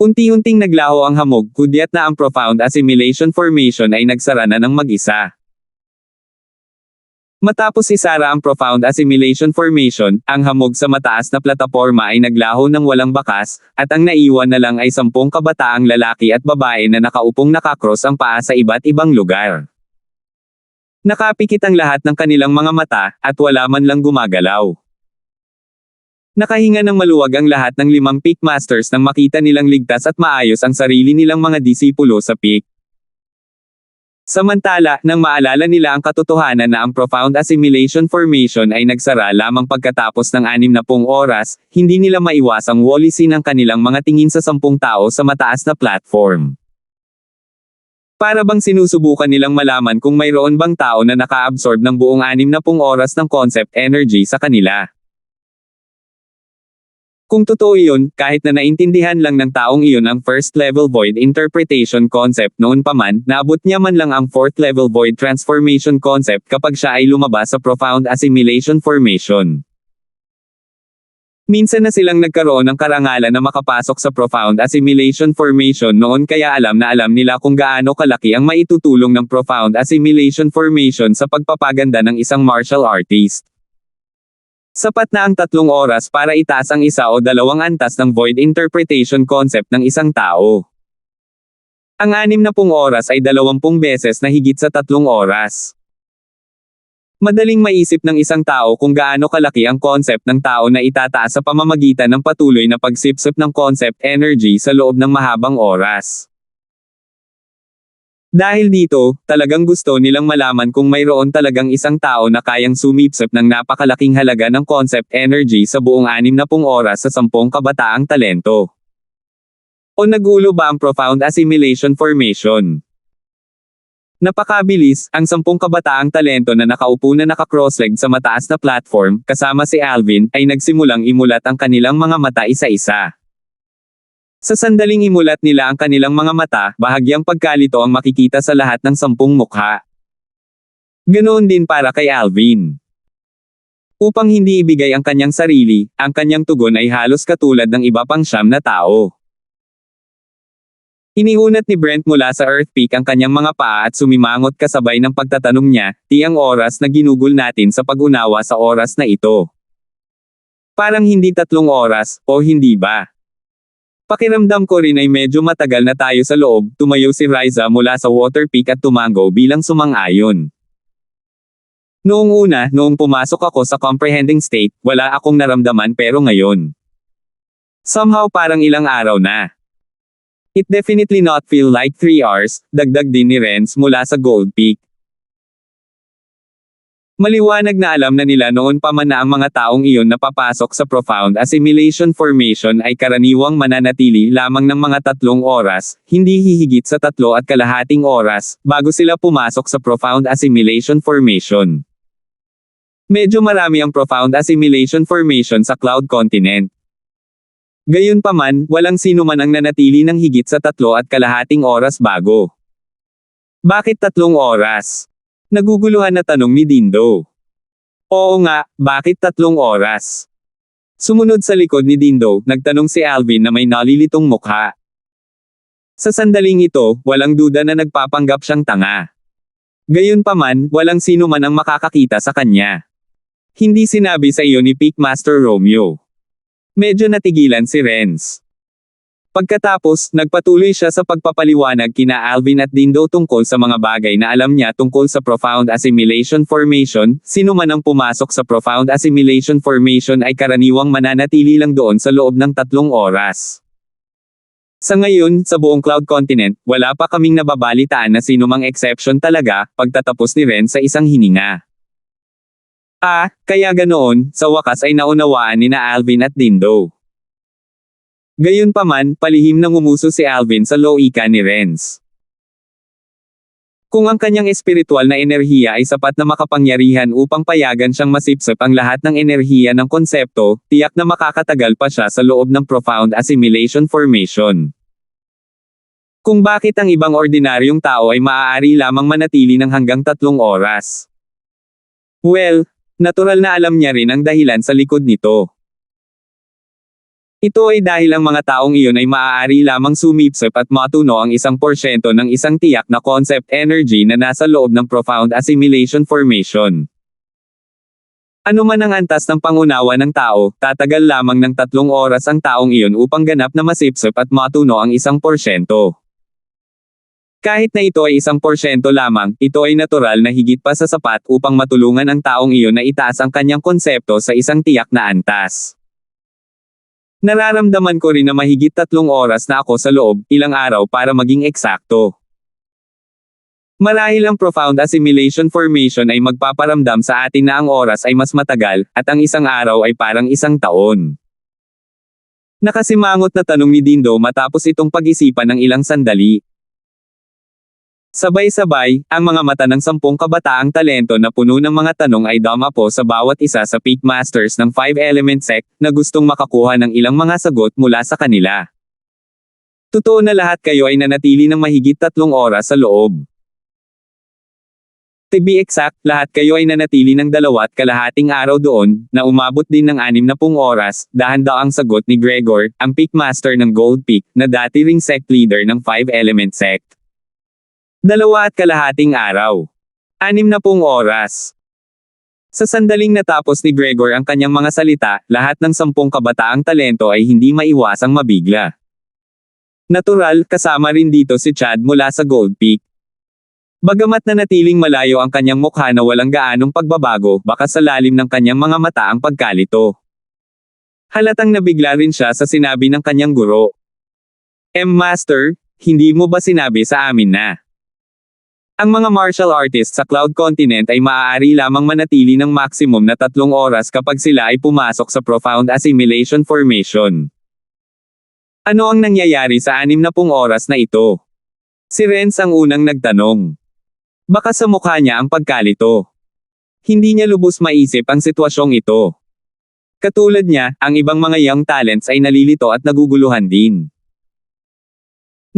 Unti-unting naglaho ang hamog, hudyat na ang Profound Assimilation Formation ay nagsara na ng mag-isa. Matapos isara ang Profound Assimilation Formation, ang hamog sa mataas na plataporma ay naglaho ng walang bakas, at ang naiwan na lang ay 10 kabataang lalaki at babae na nakaupong nakakross ang paa sa iba't ibang lugar. Nakapikit ang lahat ng kanilang mga mata, at wala man lang gumagalaw. Nakahinga ng maluwag ang lahat ng 5 Peak Masters nang makita nilang ligtas at maayos ang sarili nilang mga disipulo sa Peak. Samantala, nang maalala nila ang katotohanan na ang Profound Assimilation Formation ay nagsara lamang pagkatapos ng 60 oras, hindi nila maiwasang walisin ang kanilang mga tingin sa 10 tao sa mataas na platform. Para bang sinusubukan nilang malaman kung mayroon bang tao na naka-absorb ng buong 60 oras ng concept energy sa kanila. Kung totoo iyon, kahit na naintindihan lang ng taong iyon ang first level void interpretation concept noon pa man, naabot niya man lang ang fourth level void transformation concept kapag siya ay lumabas sa Profound Assimilation Formation. Minsan na silang nagkaroon ng karangalan na makapasok sa Profound Assimilation Formation noon kaya alam na alam nila kung gaano kalaki ang maitutulong ng Profound Assimilation Formation sa pagpapaganda ng isang martial artist. Sapat na ang 3 oras para itaas ang 1 o 2 antas ng void interpretation concept ng isang tao. Ang 60 oras ay 20 beses na higit sa 3 oras. Madaling maisip ng isang tao kung gaano kalaki ang concept ng tao na itataas sa pamamagitan ng patuloy na pagsipsip ng concept energy sa loob ng mahabang oras. Dahil dito, talagang gusto nilang malaman kung mayroon talagang isang tao na kayang sumipsip ng napakalaking halaga ng concept energy sa buong 60 oras sa 10 kabataang talento. O nagulo ba ang Profound Assimilation Formation? Napakabilis, ang 10 kabataang talento na nakaupo na naka-crossleg sa mataas na platform, kasama si Alvin, ay nagsimulang imulat ang kanilang mga mata isa-isa. Sa sandaling imulat nila ang kanilang mga mata, bahagyang pagkalito ang makikita sa lahat ng 10 mukha. Ganoon din para kay Alvin. Upang hindi ibigay ang kanyang sarili, ang kanyang tugon ay halos katulad ng iba pang 9 na tao. Iniunat ni Brent mula sa Earth Peak ang kanyang mga paa at sumimangot kasabay ng pagtatanong niya, "Tiyang oras na ginugol natin sa pag-unawa sa oras na ito. Parang hindi 3 oras, o hindi ba?" Pakiramdam ko rin ay medyo matagal na tayo sa loob, tumayo si Riza mula sa water peak at tumango bilang sumang-ayon. Noong una, noong pumasok ako sa comprehending state, wala akong naramdaman pero ngayon. Somehow parang ilang araw na. It definitely not feel like 3 hours, dagdag din ni Renz mula sa Gold Peak. Maliwanag na alam na nila noon pa man na ang mga taong iyon na papasok sa profound assimilation formation ay karaniwang mananatili lamang ng mga 3 oras, hindi hihigit sa 3.5 oras, bago sila pumasok sa profound assimilation formation. Medyo marami ang profound assimilation formation sa Cloud Continent. Gayunpaman, walang sino man ang nanatili ng higit sa 3.5 oras bago. Bakit 3 oras? Naguguluhan na tanong ni Dindo. Oo nga, bakit 3 oras? Sumunod sa likod ni Dindo, nagtanong si Alvin na may nalilitong mukha. Sa sandaling ito, walang duda na nagpapanggap siyang tanga. Gayunpaman, walang sino man ang makakakita sa kanya. Hindi sinabi sa iyo ni Peakmaster Romeo. Medyo natigilan si Renz. Pagkatapos, nagpatuloy siya sa pagpapaliwanag kina Alvin at Dindo tungkol sa mga bagay na alam niya tungkol sa profound assimilation formation. Sino man ang pumasok sa profound assimilation formation ay karaniwang mananatili lang doon sa loob ng 3 oras. Sa ngayon, sa buong Cloud Continent, wala pa kaming nababalitaan na sino mang exception talaga, pagtatapos ni Ren sa isang hininga. Kaya ganoon, sa wakas ay naunawaan ni na Alvin at Dindo. Gayunpaman, palihim na ngumuso si Alvin sa loika ni Renz. Kung ang kanyang espiritual na enerhiya ay sapat na makapangyarihan upang payagan siyang masipsip ang lahat ng enerhiya ng konsepto, tiyak na makakatagal pa siya sa loob ng profound assimilation formation. Kung bakit ang ibang ordinaryong tao ay maaari lamang manatili ng hanggang 3 oras. Well, natural na alam niya rin ang dahilan sa likod nito. Ito ay dahil ang mga taong iyon ay maaari lamang sumipsip at matuno ang 1% ng isang tiyak na concept energy na nasa loob ng profound assimilation formation. Ano man ang antas ng pangunawa ng tao, tatagal lamang ng 3 oras ang taong iyon upang ganap na masipsip at matuno ang 1%. Kahit na ito ay 1% lamang, ito ay natural na higit pa sa sapat upang matulungan ang taong iyon na itaas ang kanyang konsepto sa isang tiyak na antas. Nararamdaman ko rin na mahigit 3 oras na ako sa loob, ilang araw para maging eksakto. Marahil ang profound assimilation formation ay magpaparamdam sa atin na ang oras ay mas matagal, at ang isang araw ay parang 1 taon. Nakasimangot na tanong ni Dindo matapos itong pag-isipan ng ilang sandali. Sabay-sabay, ang mga mata ng 10 kabataang talento na puno ng mga tanong ay dumapo sa bawat isa sa Peak Masters ng 5-Element Sect, na gustong makakuha ng ilang mga sagot mula sa kanila. Totoo na lahat kayo ay nanatili ng mahigit 3 oras sa loob. To be exact, lahat kayo ay nanatili ng 2.5 araw doon, na umabot din ng 60 oras, dahan-daw ang sagot ni Gregor, ang Peak Master ng Gold Peak, na dati ring sect leader ng 5-Element Sect. 2.5 araw. 60 oras. Sa sandaling natapos ni Gregor ang kanyang mga salita, lahat ng 10 kabataang talento ay hindi maiwasang mabigla. Natural, kasama rin dito si Chad mula sa Gold Peak. Bagamat nanatiling malayo ang kanyang mukha na walang gaanong pagbabago, baka sa lalim ng kanyang mga mata ang pagkalito. Halatang nabigla rin siya sa sinabi ng kanyang guro. Master, hindi mo ba sinabi sa amin na ang mga martial artists sa Cloud Continent ay maaari lamang manatili ng maximum na 3 oras kapag sila ay pumasok sa profound assimilation formation? Ano ang nangyayari sa 60 oras na ito? Si Renz ang unang nagtanong. Baka sa mukha niya ang pagkalito. Hindi niya lubos maisip ang sitwasyong ito. Katulad niya, ang ibang mga young talents ay nalilito at naguguluhan din.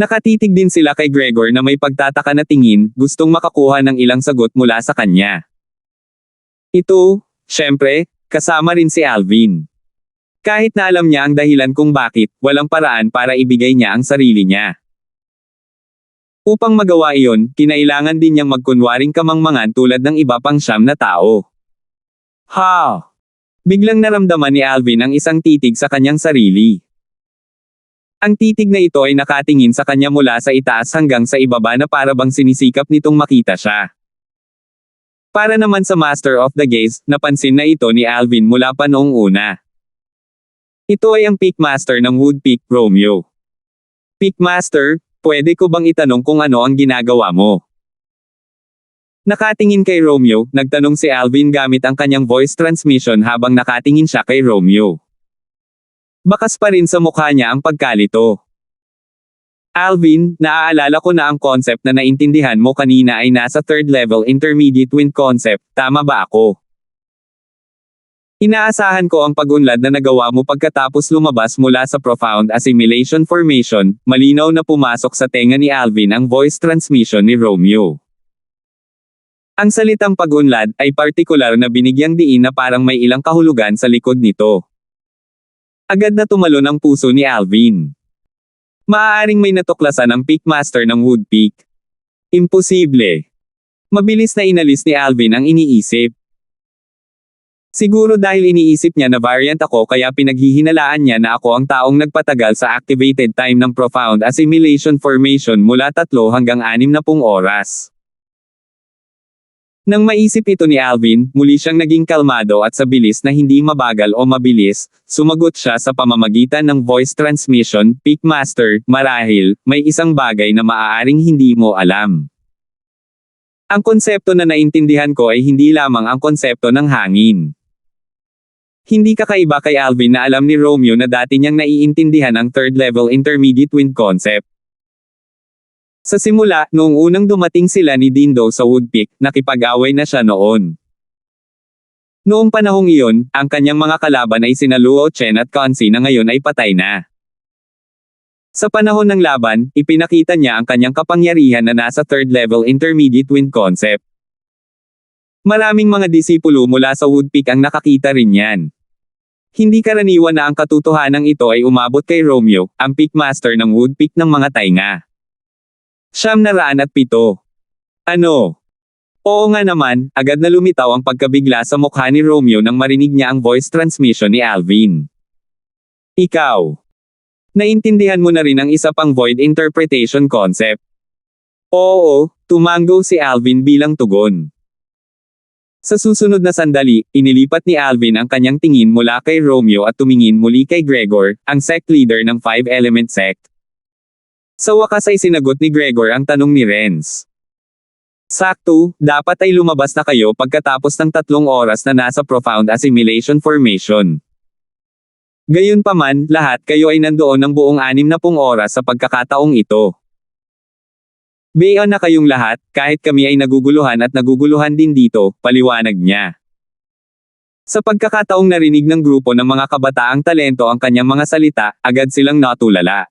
Nakatitig din sila kay Gregor na may pagtataka na tingin, gustong makakuha ng ilang sagot mula sa kanya. Ito, syempre, kasama rin si Alvin. Kahit na alam niya ang dahilan kung bakit, walang paraan para ibigay niya ang sarili niya. Upang magawa iyon, kinailangan din niyang magkunwaring kamangmangan tulad ng iba pang 9 na tao. Biglang naramdaman ni Alvin ang isang titig sa kanyang sarili. Ang titig na ito ay nakatingin sa kanya mula sa itaas hanggang sa ibaba na para bang sinisikap nitong makita siya. Para naman sa Master of the Gaze, napansin na ito ni Alvin mula pa noong una. Ito ay ang Peakmaster ng Woodpeak, Romeo. Peakmaster, pwede ko bang itanong kung ano ang ginagawa mo? Nakatingin kay Romeo, nagtanong si Alvin gamit ang kanyang voice transmission habang nakatingin siya kay Romeo. Bakas pa rin sa mukha niya ang pagkalito. Alvin, naaalala ko na ang concept na naintindihan mo kanina ay nasa third level intermediate wind concept, tama ba ako? Inaasahan ko ang pag-unlad na nagawa mo pagkatapos lumabas mula sa profound assimilation formation, malinaw na pumasok sa tenga ni Alvin ang voice transmission ni Romeo. Ang salitang pag-unlad ay partikular na binigyang diin na parang may ilang kahulugan sa likod nito. Agad na tumalon ang puso ni Alvin. Maaaring may natuklasan ang Peakmaster ng Woodpeak. Imposible. Mabilis na inalis ni Alvin ang iniisip. Siguro dahil iniisip niya na variant ako kaya pinaghihinalaan niya na ako ang taong nagpatagal sa activated time ng profound assimilation formation mula 3 hanggang 60 oras. Nang maisip ito ni Alvin, muli siyang naging kalmado at sa bilis na hindi mabagal o mabilis, sumagot siya sa pamamagitan ng voice transmission, Peakmaster, marahil, may isang bagay na maaaring hindi mo alam. Ang konsepto na naintindihan ko ay hindi lamang ang konsepto ng hangin. Hindi kakaiba kay Alvin na alam ni Romeo na dati niyang naiintindihan ang third level intermediate wind concept. Sa simula, noong unang dumating sila ni Dindo sa Woodpeak, nakipag-away na siya noon. Noong panahong iyon, ang kanyang mga kalaban ay sina Luo Chen at Kansi na ngayon ay patay na. Sa panahon ng laban, ipinakita niya ang kanyang kapangyarihan na nasa third level intermediate wind concept. Maraming mga disipulo mula sa Woodpeak ang nakakita rin yan. Hindi karaniwan na ang katotohanan ito ay umabot kay Romeo, ang Peakmaster ng Woodpeak ng mga tainga. 907. Ano? Oo nga naman, agad na lumitaw ang pagkabigla sa mukha ni Romeo nang marinig niya ang voice transmission ni Alvin. Ikaw. Naintindihan mo na rin ang isa pang void interpretation concept. Oo, tumango si Alvin bilang tugon. Sa susunod na sandali, inilipat ni Alvin ang kanyang tingin mula kay Romeo at tumingin muli kay Gregor, ang sect leader ng Five Element Sect. Sa wakas ay sinagot ni Gregor ang tanong ni Renz. Sakto, dapat ay lumabas na kayo pagkatapos ng 3 oras na nasa profound assimilation formation. Gayunpaman, lahat kayo ay nandoon ng buong 60 oras sa pagkakataong ito. Beon na kayong lahat, kahit kami ay naguguluhan at naguguluhan din dito, paliwanag niya. Sa pagkakataong narinig ng grupo ng mga kabataang talento ang kanyang mga salita, agad silang natulala.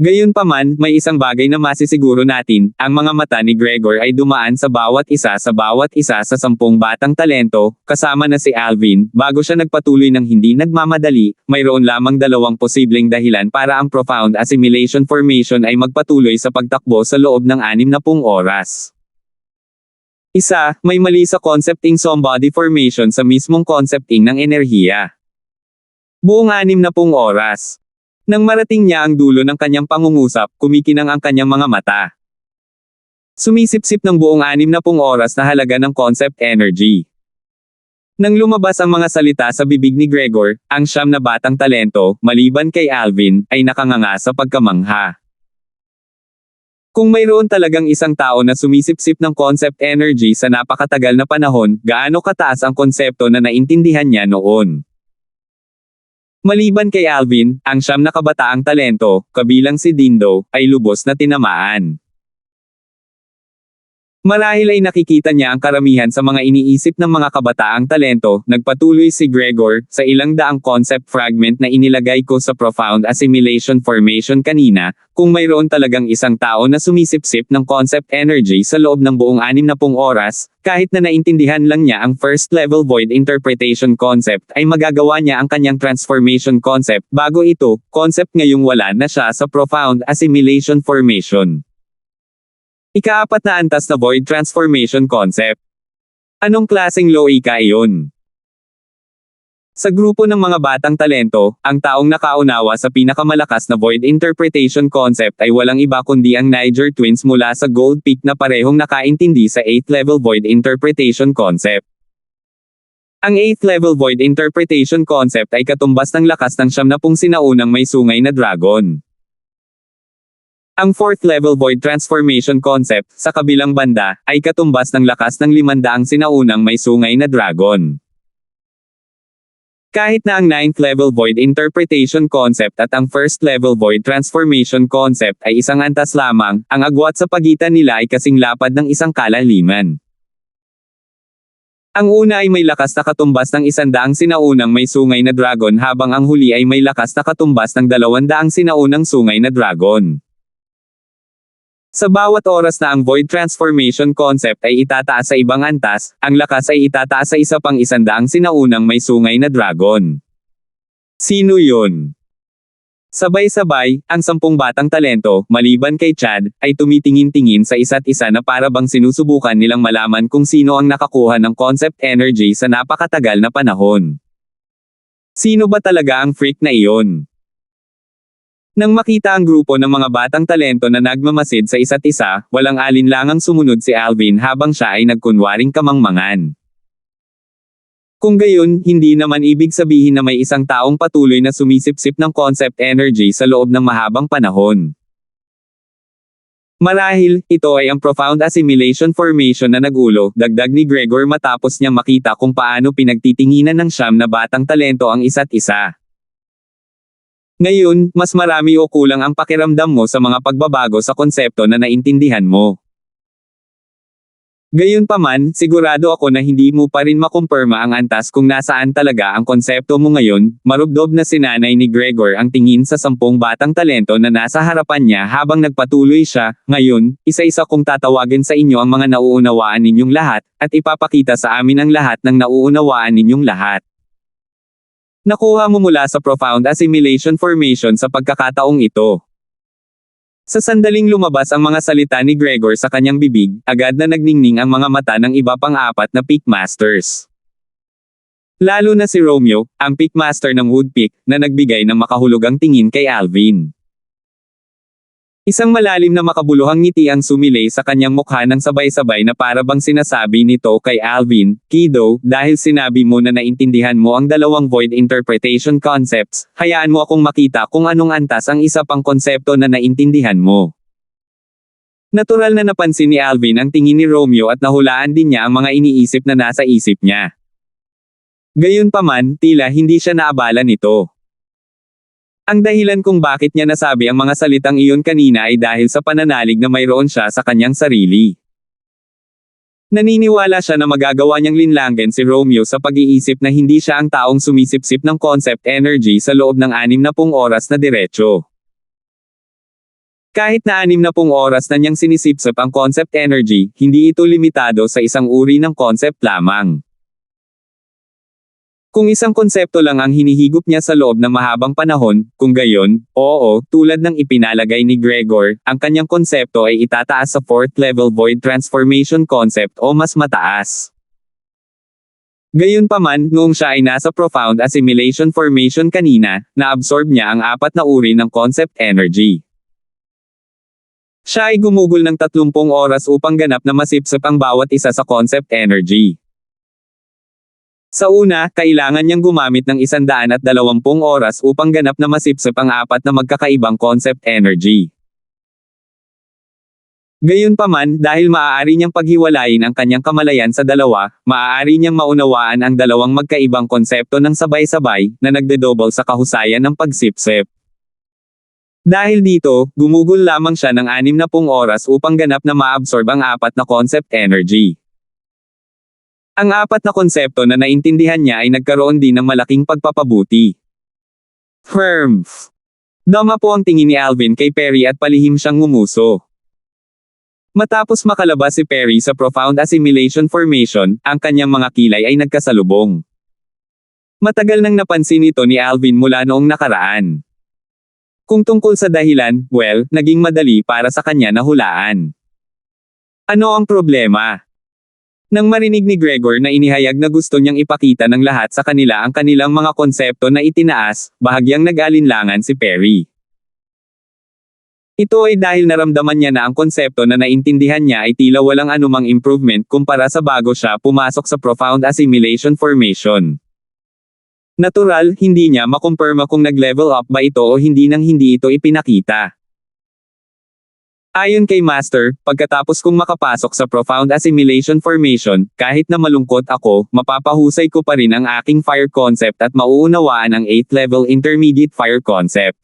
Gayunpaman, may isang bagay na masisiguro natin, ang mga mata ni Gregor ay dumaan sa bawat isa sa 10 batang talento, kasama na si Alvin, bago siya nagpatuloy ng hindi nagmamadali, mayroon lamang 2 posibleng dahilan para ang profound assimilation formation ay magpatuloy sa pagtakbo sa loob ng 60 oras. Isa, may mali sa concepting somebody formation sa mismong concepting ng enerhiya. Buong 60 oras. Nang marating niya ang dulo ng kanyang pangungusap, kumikinang ang kanyang mga mata. Sumisipsip ng buong 60 oras na halaga ng concept energy. Nang lumabas ang mga salita sa bibig ni Gregor, ang 9 na batang talento, maliban kay Alvin, ay nakanganga sa pagkamangha. Kung mayroon talagang isang tao na sumisipsip ng concept energy sa napakatagal na panahon, gaano kataas ang konsepto na naintindihan niya noon? Maliban kay Alvin, ang 9 na kabataang talento, kabilang si Dindo, ay lubos na tinamaan. Marahil ay nakikita niya ang karamihan sa mga iniisip ng mga kabataang talento, nagpatuloy si Gregor, sa ilang daang concept fragment na inilagay ko sa profound assimilation formation kanina, kung mayroon talagang isang tao na sumisipsip ng concept energy sa loob ng buong 60 oras, kahit na naintindihan lang niya ang first level void interpretation concept ay magagawa niya ang kanyang transformation concept, bago ito, concept ngayong wala na siya sa profound assimilation formation. Ika-4 na antas na void transformation concept. Anong klaseng loika iyon? Sa grupo ng mga batang talento, ang taong nakaunawa sa pinakamalakas na void interpretation concept ay walang iba kundi ang Niger Twins mula sa Gold Peak na parehong nakaintindi sa 8th level void interpretation concept. Ang 8th level void interpretation concept ay katumbas ng lakas ng 70 sinaunang may sungay na dragon. Ang 4th level void transformation concept, sa kabilang banda, ay katumbas ng lakas ng 500 sinaunang may sungay na dragon. Kahit na ang 9th level void interpretation concept at ang 1st level void transformation concept ay isang antas lamang, ang agwat sa pagitan nila ay kasing lapad ng isang kalaliman. Ang una ay may lakas na katumbas ng 100 sinaunang may sungay na dragon habang ang huli ay may lakas na katumbas ng 200 sinaunang sungay na dragon. Sa bawat oras na ang void transformation concept ay itataas sa ibang antas, ang lakas ay itataas sa isa pang 100 sinaunang may sungay na dragon. Sino yun? Sabay-sabay, ang 10 batang talento, maliban kay Chad, ay tumitingin-tingin sa isa't isa na para bang sinusubukan nilang malaman kung sino ang nakakuha ng concept energy sa napakatagal na panahon. Sino ba talaga ang freak na iyon? Nang makita ang grupo ng mga batang talento na nagmamasid sa isa't isa, walang alinlangang sumunod si Alvin habang siya ay nagkunwaring kamangmangan. Kung gayon, hindi naman ibig sabihin na may isang taong patuloy na sumisipsip ng concept energy sa loob ng mahabang panahon. Marahil, ito ay ang profound assimilation formation na nagulo, dagdag ni Gregor matapos niyang makita kung paano pinagtitinginan ng 9 na batang talento ang isa't isa. Ngayon, mas marami o kulang ang pakiramdam mo sa mga pagbabago sa konsepto na naintindihan mo. Gayunpaman, sigurado ako na hindi mo pa rin makumpirma ang antas kung nasaan talaga ang konsepto mo ngayon. Marubdob na sinanay ni Gregor ang tingin sa 10 batang talento na nasa harapan niya habang nagpatuloy siya. Ngayon, isa-isa kong tatawagin sa inyo ang mga nauunawaan ninyong lahat, at ipapakita sa amin ang lahat ng nauunawaan ninyong lahat. Nakuha mo mula sa profound assimilation formation sa pagkakataong ito. Sa sandaling lumabas ang mga salita ni Gregor sa kanyang bibig, agad na nagningning ang mga mata ng iba pang 4 na Peakmasters. Lalo na si Romeo, ang Peakmaster ng Woodpeak, na nagbigay ng makahulugang tingin kay Alvin. Isang malalim na makabuluhang ngiti ang sumilay sa kanyang mukha nang sabay-sabay na para bang sinasabi nito kay Alvin, "Kiddo, dahil sinabi mo na naintindihan mo ang 2 void interpretation concepts, hayaan mo akong makita kung anong antas ang isa pang konsepto na naintindihan mo." Natural na napansin ni Alvin ang tingin ni Romeo at nahulaan din niya ang mga iniisip na nasa isip niya. Gayunpaman, tila hindi siya naabala nito. Ang dahilan kung bakit niya nasabi ang mga salitang iyon kanina ay dahil sa pananalig na mayroon siya sa kanyang sarili. Naniniwala siya na magagawa niyang linlangin si Romeo sa pag-iisip na hindi siya ang taong sumisipsip ng concept energy sa loob ng 60 oras na diretso. Kahit na 60 oras na niyang sinisipsip ang concept energy, hindi ito limitado sa isang uri ng concept lamang. Kung isang konsepto lang ang hinihigop niya sa loob ng mahabang panahon, kung gayon, oo, tulad ng ipinalagay ni Gregor, ang kanyang konsepto ay itataas sa 4th level void transformation concept o mas mataas. Gayunpaman, noong siya ay nasa profound assimilation formation kanina, na-absorb niya ang 4 na uri ng concept energy. Siya ay gumugol ng 30 oras upang ganap na masipsip ang bawat isa sa concept energy. Sa una, kailangan niyang gumamit ng 120 oras upang ganap na masipsip ang 4 na magkakaibang concept energy. Gayunpaman, dahil maaari niyang paghiwalayin ang kanyang kamalayan sa dalawa, maaari niyang maunawaan ang 2 magkaibang konsepto ng sabay-sabay, na nagdedouble sa kahusayan ng pagsipsip. Dahil dito, gumugol lamang siya ng 60 oras upang ganap na maabsorb ang 4 na concept energy. Ang 4 na konsepto na naintindihan niya ay nagkaroon din ng malaking pagpapabuti. Dama po ang tingin ni Alvin kay Perry at palihim siyang ngumuso. Matapos makalabas si Perry sa profound assimilation formation, ang kanyang mga kilay ay nagkasalubong. Matagal nang napansin ito ni Alvin mula noong nakaraan. Kung tungkol sa dahilan, well, naging madali para sa kanya na hulaan. Ano ang problema? Nang marinig ni Gregor na inihayag na gusto niyang ipakita ng lahat sa kanila ang kanilang mga konsepto na itinaas, bahagyang nag-alinlangan si Perry. Ito ay dahil naramdaman niya na ang konsepto na naintindihan niya ay tila walang anumang improvement kumpara sa bago siya pumasok sa profound assimilation formation. Natural, hindi niya makumpirma kung nag-level up ba ito o hindi nang hindi ito ipinakita. Ayon kay Master, pagkatapos kong makapasok sa profound assimilation formation, kahit na malungkot ako, mapapahusay ko pa rin ang aking fire concept at mauunawaan ang 8th level intermediate fire concept.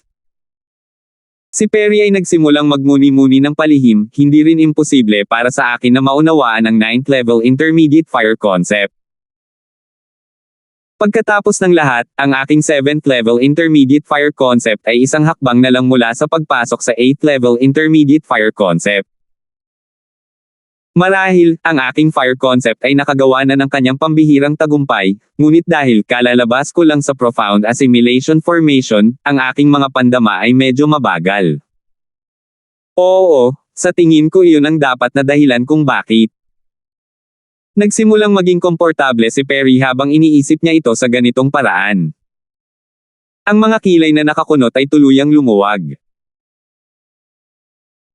Si Perry ay nagsimulang magmuni-muni ng palihim, hindi rin imposible para sa akin na maunawaan ang 9th level intermediate fire concept. Pagkatapos ng lahat, ang aking 7th level intermediate fire concept ay isang hakbang na lang mula sa pagpasok sa 8th level intermediate fire concept. Marahil, ang aking fire concept ay nakagawa na ng kanyang pambihirang tagumpay, ngunit dahil kalalabas ko lang sa profound assimilation formation, ang aking mga pandama ay medyo mabagal. Oo, sa tingin ko iyon ang dapat na dahilan kung bakit. Nagsimulang maging komportable si Perry habang iniisip niya ito sa ganitong paraan. Ang mga kilay na nakakunot ay tuluyang lumuwag.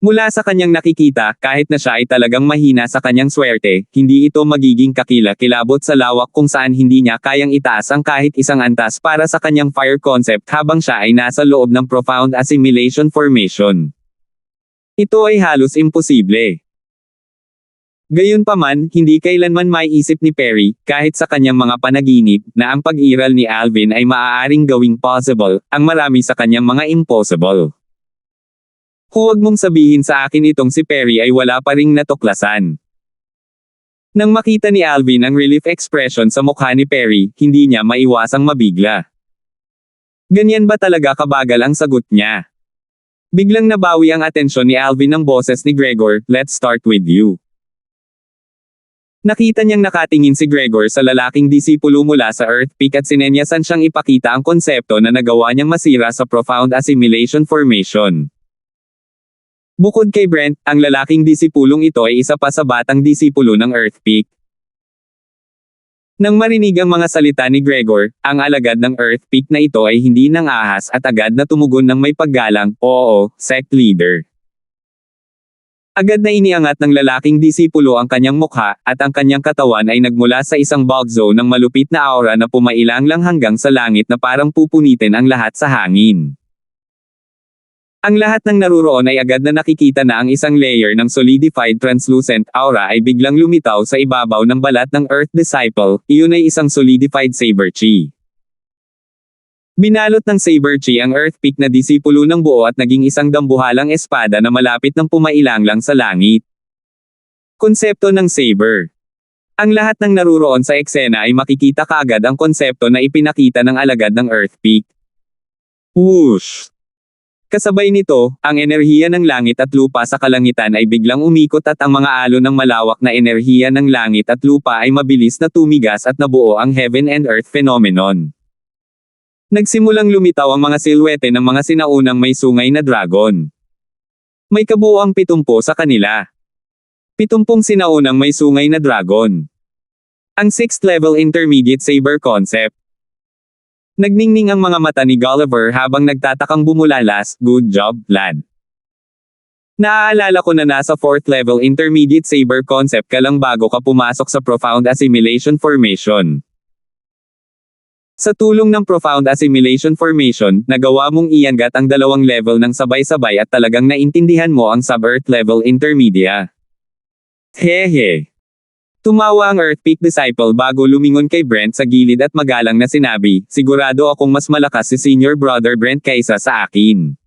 Mula sa kanyang nakikita, kahit na siya ay talagang mahina sa kanyang swerte, hindi ito magiging kakila-kilabot sa lawak kung saan hindi niya kayang itaas ang kahit isang antas para sa kanyang fire concept habang siya ay nasa loob ng profound assimilation formation. Ito ay halos imposible. Gayunpaman, hindi kailanman maiisip ni Perry, kahit sa kanyang mga panaginip, na ang pag-iral ni Alvin ay maaaring gawing possible, ang marami sa kanyang mga impossible. Huwag mong sabihin sa akin itong si Perry ay wala pa ring natuklasan. Nang makita ni Alvin ang relief expression sa mukha ni Perry, hindi niya maiwasang mabigla. Ganyan ba talaga kabagal ang sagot niya? Biglang nabawi ang atensyon ni Alvin ng boses ni Gregor, "Let's start with you." Nakita niyang nakatingin si Gregor sa lalaking disipulo mula sa Earth Peak at sinenyasan siyang ipakita ang konsepto na nagawa niyang masira sa profound assimilation formation. Bukod kay Brent, ang lalaking disipulong ito ay isa pa sa batang disipulo ng Earth Peak. Nang marinig ang mga salita ni Gregor, ang alagad ng Earth Peak na ito ay hindi nang ahas at agad na tumugon ng may paggalang, "Oo, sect leader." Agad na iniangat ng lalaking disipulo ang kanyang mukha, at ang kanyang katawan ay nagmula sa isang bulk zone ng malupit na aura na pumailang lang hanggang sa langit na parang pupunitin ang lahat sa hangin. Ang lahat ng naruroon ay agad na nakikita na ang isang layer ng solidified translucent aura ay biglang lumitaw sa ibabaw ng balat ng Earth Disciple, iyon ay isang solidified saber chi. Binalot ng saber chi ang Earth Peak na disipulo ng buo at naging isang dambuhalang espada na malapit ng pumailang lang sa langit. Konsepto ng saber. Ang lahat ng naruroon sa eksena ay makikita kaagad ang konsepto na ipinakita ng alagad ng Earth Peak. Whoosh! Kasabay nito, ang enerhiya ng langit at lupa sa kalangitan ay biglang umikot at ang mga alon ng malawak na enerhiya ng langit at lupa ay mabilis na tumigas at nabuo ang heaven and earth phenomenon. Nagsimulang lumitaw ang mga silhwete ng mga sinaunang may sungay na dragon. May kabuuang 70 sa kanila. 70 sinaunang may sungay na dragon. Ang 6th level intermediate saber concept. Nagningning ang mga mata ni Gulliver habang nagtatakang bumulalas, "Good job, lad." Naaalala ko na nasa 4th level intermediate saber concept ka lang bago ka pumasok sa profound assimilation formation. Sa tulong ng profound assimilation formation, nagawa mong iangat ang dalawang level ng sabay-sabay at talagang naintindihan mo ang sub-Earth level intermedia. Hehe. Tumawa ang Earth Peak Disciple bago lumingon kay Brent sa gilid at magalang na sinabi, "Sigurado akong mas malakas si Senior Brother Brent kaysa sa akin."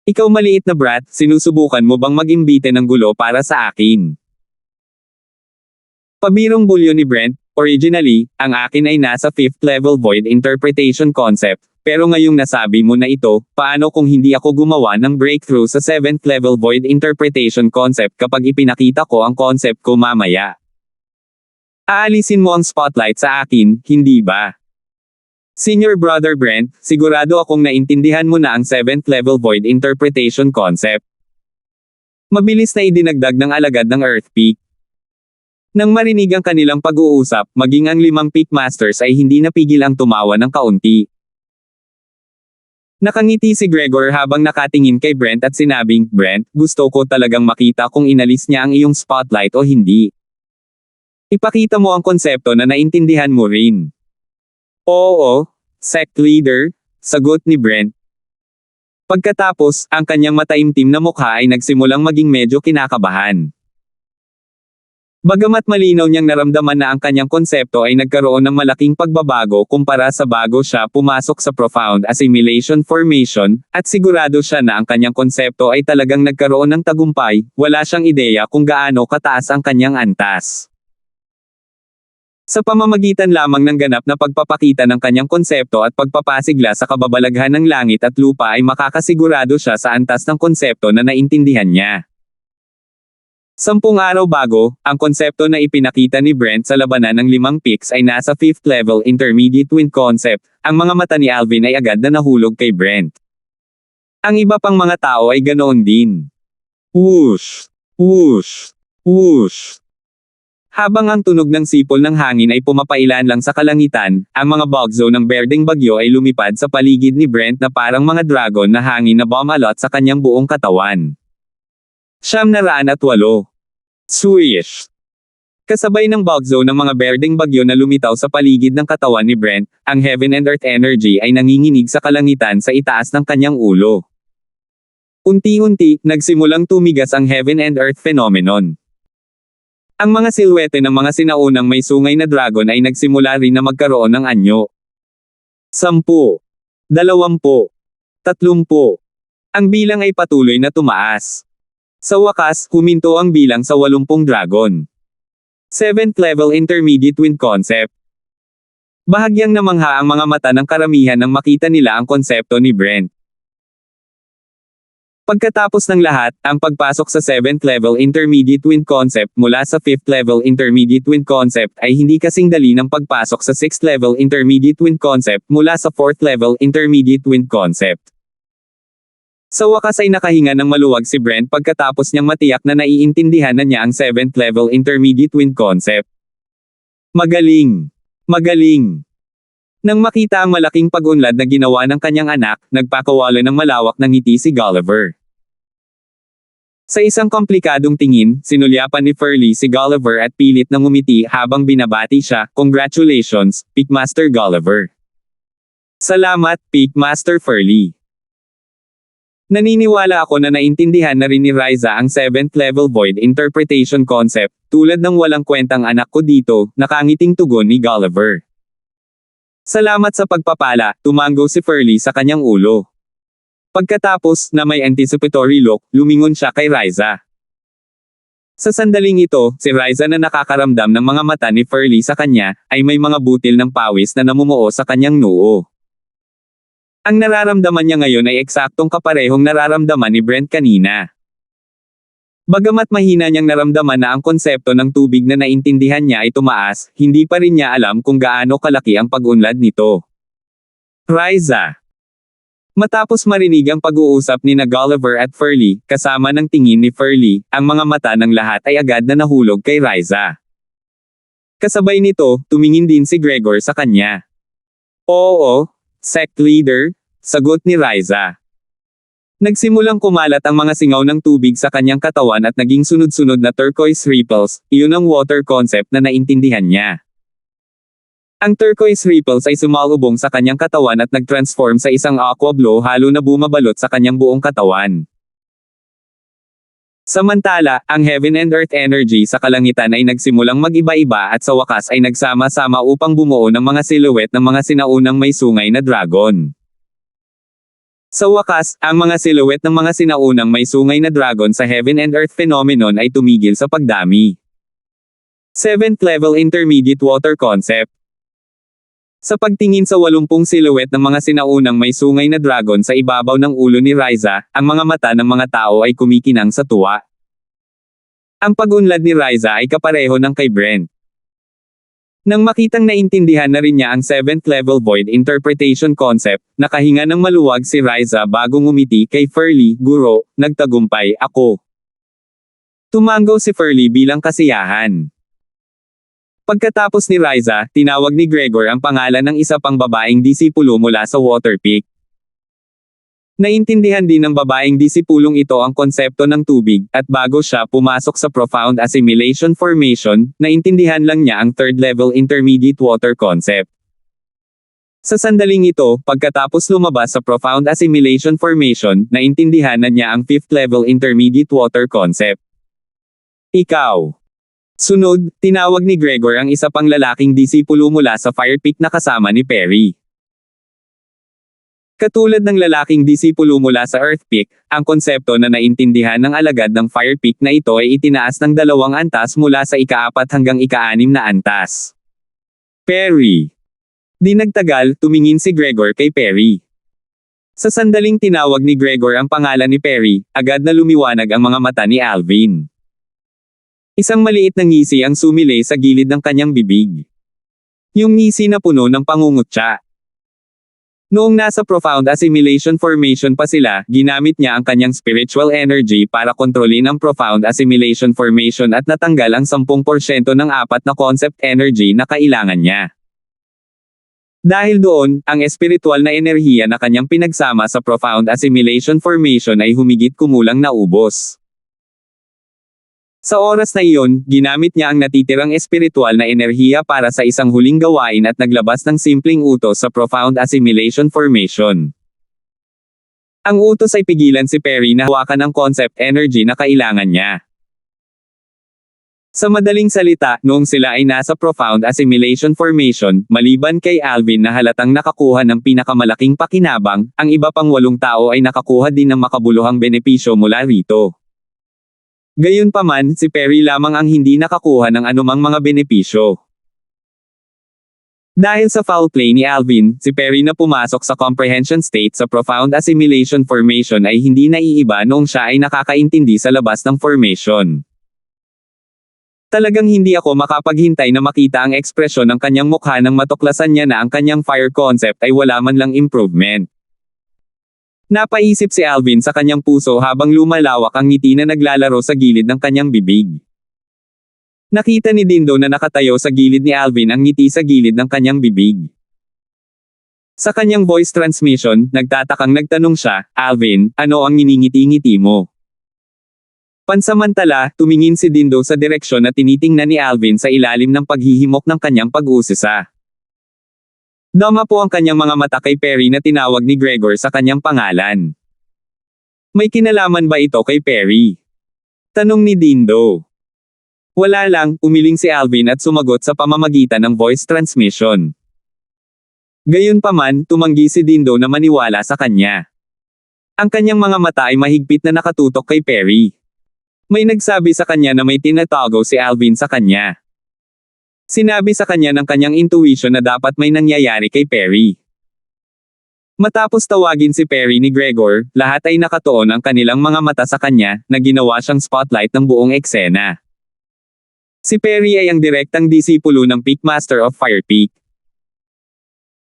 Ikaw maliit na brat, sinusubukan mo bang mag-imbite ng gulo para sa akin? Pabirong bulyo ni Brent. Originally, ang akin ay nasa 5th level void interpretation concept, pero ngayong nasabi mo na ito, paano kung hindi ako gumawa ng breakthrough sa 7th level void interpretation concept kapag ipinakita ko ang concept ko mamaya? Aalisin mo ang spotlight sa akin, hindi ba? Senior Brother Brent, sigurado akong naintindihan mo na ang 7th level void interpretation concept. Mabilis na idinagdag ng alagad ng Earth Peak. Nang marinig ang kanilang pag-uusap, maging ang 5 Pickmasters ay hindi napigil ang tumawa ng kaunti. Nakangiti si Gregor habang nakatingin kay Brent at sinabing, "Brent, gusto ko talagang makita kung inalis niya ang iyong spotlight o hindi. Ipakita mo ang konsepto na naintindihan mo rin." "Oo, sect leader," sagot ni Brent. Pagkatapos, ang kanyang mataimtim na mukha ay nagsimulang maging medyo kinakabahan. Bagamat malinaw niyang naramdaman na ang kanyang konsepto ay nagkaroon ng malaking pagbabago kumpara sa bago siya pumasok sa Profound Assimilation Formation, at sigurado siya na ang kanyang konsepto ay talagang nagkaroon ng tagumpay, wala siyang ideya kung gaano kataas ang kanyang antas. Sa pamamagitan lamang ng ganap na pagpapakita ng kanyang konsepto at pagpapasigla sa kababalaghan ng langit at lupa ay makakasigurado siya sa antas ng konsepto na naintindihan niya. 10 araw bago, ang konsepto na ipinakita ni Brent sa labanan ng 5 picks ay nasa 5th level intermediate wind concept. Ang mga mata ni Alvin ay agad na nahulog kay Brent. Ang iba pang mga tao ay ganoon din. Whoosh! Whoosh! Whoosh! Habang ang tunog ng sipol ng hangin ay pumapailan lang sa kalangitan, ang mga bugzo ng berdeng bagyo ay lumipad sa paligid ni Brent na parang mga dragon na hangin na bumalot sa kanyang buong katawan. 908. Swish! Kasabay ng bugzo ng mga berdeng bagyo na lumitaw sa paligid ng katawan ni Brent, ang Heaven and Earth energy ay nanginginig sa kalangitan sa itaas ng kanyang ulo. Unti-unti, nagsimulang tumigas ang Heaven and Earth phenomenon. Ang mga silwete ng mga sinaunang may sungay na dragon ay nagsimula rin na magkaroon ng anyo. 10, 20, 30. Ang bilang ay patuloy na tumaas. Sa wakas, huminto ang bilang sa 80 dragon. 7th level intermediate wind concept. Bahagyang namangha ang mga mata ng karamihan nang makita nila ang konsepto ni Brent. Pagkatapos ng lahat, ang pagpasok sa 7th level intermediate wind concept mula sa 5th level intermediate wind concept ay hindi kasing dali ng pagpasok sa 6th level intermediate wind concept mula sa 4th level intermediate wind concept. Sa wakas ay nakahinga ng maluwag si Brent pagkatapos niyang matiyak na naiintindihan na niya ang 7th level intermediate wind concept. Magaling! Magaling! Nang makita ang malaking pag-unlad na ginawa ng kanyang anak, nagpakawala ng malawak ng ngiti si Gulliver. Sa isang komplikadong tingin, sinulyapan ni Furley si Gulliver at pilit na ngumiti habang binabati siya, "Congratulations, Pickmaster Gulliver." "Salamat, Pickmaster Furley. Naniniwala ako na naintindihan na rin ni Riza ang 7th level void interpretation concept, tulad ng walang kwentang anak ko dito," nakangiting tugon ni Gulliver. "Salamat sa pagpapala," tumango si Furley sa kanyang ulo. Pagkatapos, na may anticipatory look, lumingon siya kay Riza. Sa sandaling ito, si Riza na nakakaramdam ng mga mata ni Furley sa kanya, ay may mga butil ng pawis na namumuo sa kanyang noo. Ang nararamdaman niya ngayon ay eksaktong kaparehong nararamdaman ni Brent kanina. Bagamat mahina niyang naramdaman na ang konsepto ng tubig na naintindihan niya ay tumaas, hindi pa rin niya alam kung gaano kalaki ang pag-unlad nito. Riza. Matapos marinig ang pag-uusap ni Gulliver at Furley, kasama ng tingin ni Furley, ang mga mata ng lahat ay agad na nahulog kay Riza. Kasabay nito, tumingin din si Gregor sa kanya. "Oo, sect leader," sagot ni Riza. Nagsimulang kumalat ang mga singaw ng tubig sa kanyang katawan at naging sunod-sunod na turquoise ripples, iyon ang water concept na naintindihan niya. Ang turquoise ripples ay sumalubong sa kanyang katawan at nag-transform sa isang aqua blue halo na bumabalot sa kanyang buong katawan. Samantala, ang Heaven and Earth energy sa kalangitan ay nagsimulang mag-iba-iba at sa wakas ay nagsama-sama upang bumuo ng mga silhouette ng mga sinaunang may sungay na dragon. Sa wakas, ang mga silhouette ng mga sinaunang may sungay na dragon sa Heaven and Earth phenomenon ay tumigil sa pagdami. 7th level intermediate water concept. Sa pagtingin sa 80 silhouette ng mga sinaunang may sungay na dragon sa ibabaw ng ulo ni Riza, ang mga mata ng mga tao ay kumikinang sa tuwa. Ang pag-unlad ni Riza ay kapareho ng kay Brent. Nang makitang naintindihan na rin niya ang 7th level void interpretation concept, nakahinga ng maluwag si Riza bago ngumiti kay Furley, "Guro, nagtagumpay ako." Tumango si Furley bilang kasiyahan. Pagkatapos ni Riza, tinawag ni Gregor ang pangalan ng isa pang babaeng disipulo mula sa Waterpeak. Naintindihan din ng babaeng disipulong ito ang konsepto ng tubig, at bago siya pumasok sa Profound Assimilation Formation, naintindihan lang niya ang Third Level Intermediate Water concept. Sa sandaling ito, pagkatapos lumabas sa Profound Assimilation Formation, naintindihan na niya ang Fifth Level Intermediate Water concept. Ikaw. Sunod, tinawag ni Gregor ang isa pang lalaking disipulo mula sa Firepeak na kasama ni Perry. Katulad ng lalaking disipulo mula sa Earthpeak, ang konsepto na naintindihan ng alagad ng Firepeak na ito ay itinaas ng 2 antas mula sa ika-4 hanggang ika-6 na antas. Perry. Di nagtagal, tumingin si Gregor kay Perry. Sa sandaling tinawag ni Gregor ang pangalan ni Perry, agad na lumiwanag ang mga mata ni Alvin. Isang maliit na ngisi ang sumilay sa gilid ng kanyang bibig. Yung ngisi na puno ng pangungutya. Noong nasa Profound Assimilation Formation pa sila, ginamit niya ang kanyang spiritual energy para kontrolin ang Profound Assimilation Formation at natanggal ang 10% ng 4 na concept energy na kailangan niya. Dahil doon, ang espiritual na enerhiya na kanyang pinagsama sa Profound Assimilation Formation ay humigit kumulang naubos. Sa oras na iyon, ginamit niya ang natitirang espiritual na enerhiya para sa isang huling gawain at naglabas ng simpleng utos sa Profound Assimilation Formation. Ang utos ay pigilan si Perry na hawakan ang concept energy na kailangan niya. Sa madaling salita, noong sila ay nasa Profound Assimilation Formation, maliban kay Alvin na halatang nakakuha ng pinakamalaking pakinabang, ang iba pang 8 tao ay nakakuha din ng makabuluhang benepisyo mula rito. Gayunpaman, si Perry lamang ang hindi nakakuha ng anumang mga benepisyo. Dahil sa foul play ni Alvin, si Perry na pumasok sa comprehension state sa Profound Assimilation Formation ay hindi naiiba noong siya ay nakakaintindi sa labas ng formation. Talagang hindi ako makapaghintay na makita ang ekspresyon ng kanyang mukha nang matuklasan niya na ang kanyang fire concept ay wala man lang improvement. Napaisip si Alvin sa kanyang puso habang lumalawak ang ngiti na naglalaro sa gilid ng kanyang bibig. Nakita ni Dindo na nakatayo sa gilid ni Alvin ang ngiti sa gilid ng kanyang bibig. Sa kanyang voice transmission, nagtatakang nagtanong siya, "Alvin, ano ang nginingiti-ngiti mo?" Pansamantala, tumingin si Dindo sa direksyon na tinitingnan ni Alvin sa ilalim ng paghihimok ng kanyang pag-usisa. Dama po ang kanyang mga mata kay Perry na tinawag ni Gregor sa kanyang pangalan. May kinalaman ba ito kay Perry? Tanong ni Dindo. Wala lang, umiling si Alvin at sumagot sa pamamagitan ng voice transmission. Gayunpaman, tumanggi si Dindo na maniwala sa kanya. Ang kanyang mga mata ay mahigpit na nakatutok kay Perry. May nagsabi sa kanya na may tinatago si Alvin sa kanya. Sinabi sa kanya ng kanyang intuition na dapat may nangyayari kay Perry. Matapos tawagin si Perry ni Gregor, lahat ay nakatuon ang kanilang mga mata sa kanya, na ginawa siyang spotlight ng buong eksena. Si Perry ay ang direktang disipulo ng Peak Master of Firepeak.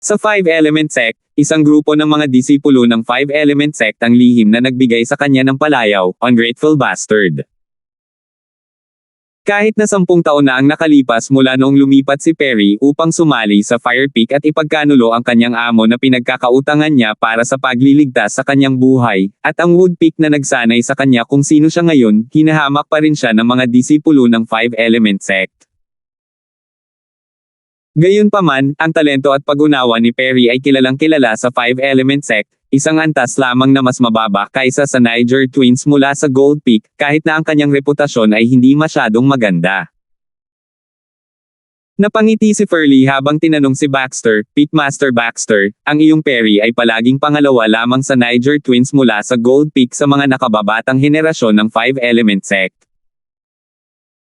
Sa 5-Element Sect, isang grupo ng mga disipulo ng 5-Element Sect ang lihim na nagbigay sa kanya ng palayaw, ungrateful bastard. Kahit na 10 taon na ang nakalipas mula noong lumipat si Perry upang sumali sa Firepeak at ipagkanulo ang kanyang amo na pinagkakautangan niya para sa pagliligtas sa kanyang buhay, at ang Woodpeak na nagsanay sa kanya kung sino siya ngayon, hinahamak pa rin siya ng mga disipulo ng 5-Element Sect. Gayunpaman, ang talento at pag-unawa ni Perry ay kilalang-kilala sa 5-Element Sect, isang antas lamang na mas mababa kaysa sa Niger Twins mula sa Gold Peak, kahit na ang kanyang reputasyon ay hindi masyadong maganda. Napangiti si Furley habang tinanong si Baxter, "Peakmaster Baxter, ang iyong Perry ay palaging pangalawa lamang sa Niger Twins mula sa Gold Peak sa mga nakababatang henerasyon ng 5-Element Sect.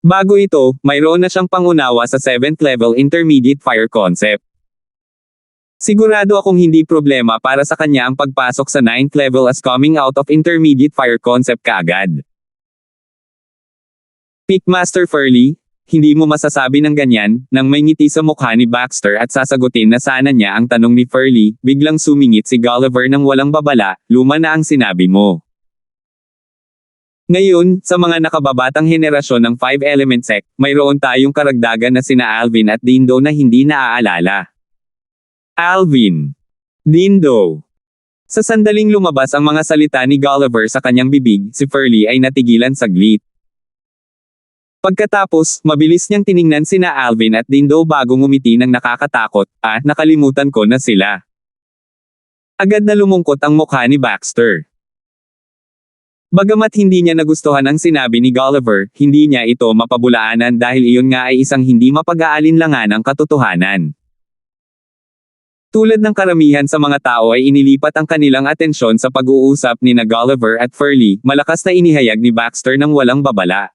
Bago ito, mayroon na siyang pangunawa sa 7th Level Intermediate Fire Concept. Sigurado akong hindi problema para sa kanya ang pagpasok sa 9th level as coming out of Intermediate Fire Concept kaagad." Peakmaster Furley, hindi mo masasabi ng ganyan, nang may ngiti sa mukha ni Baxter at sasagutin na sana niya ang tanong ni Furley, biglang sumingit si Gulliver ng walang babala, "Luma na ang sinabi mo. Ngayon, sa mga nakababatang henerasyon ng Five Element Sect, mayroon tayong karagdagan na sina Alvin at Dindo na hindi naaalala. Alvin. Dindo. Sa sandaling lumabas ang mga salita ni Gulliver sa kanyang bibig, si Furley ay natigilan saglit. Pagkatapos, mabilis niyang tiningnan sina Alvin at Dindo bago ngumiti ng nakakatakot, nakalimutan ko na sila. Agad na lumungkot ang mukha ni Baxter. Bagamat hindi niya nagustuhan ang sinabi ni Gulliver, hindi niya ito mapabulaanan dahil iyon nga ay isang hindi mapag-aalinlanganang katotohanan. Tulad ng karamihan sa mga tao ay inilipat ang kanilang atensyon sa pag-uusap ni Gulliver at Furley, malakas na inihayag ni Baxter ng walang babala.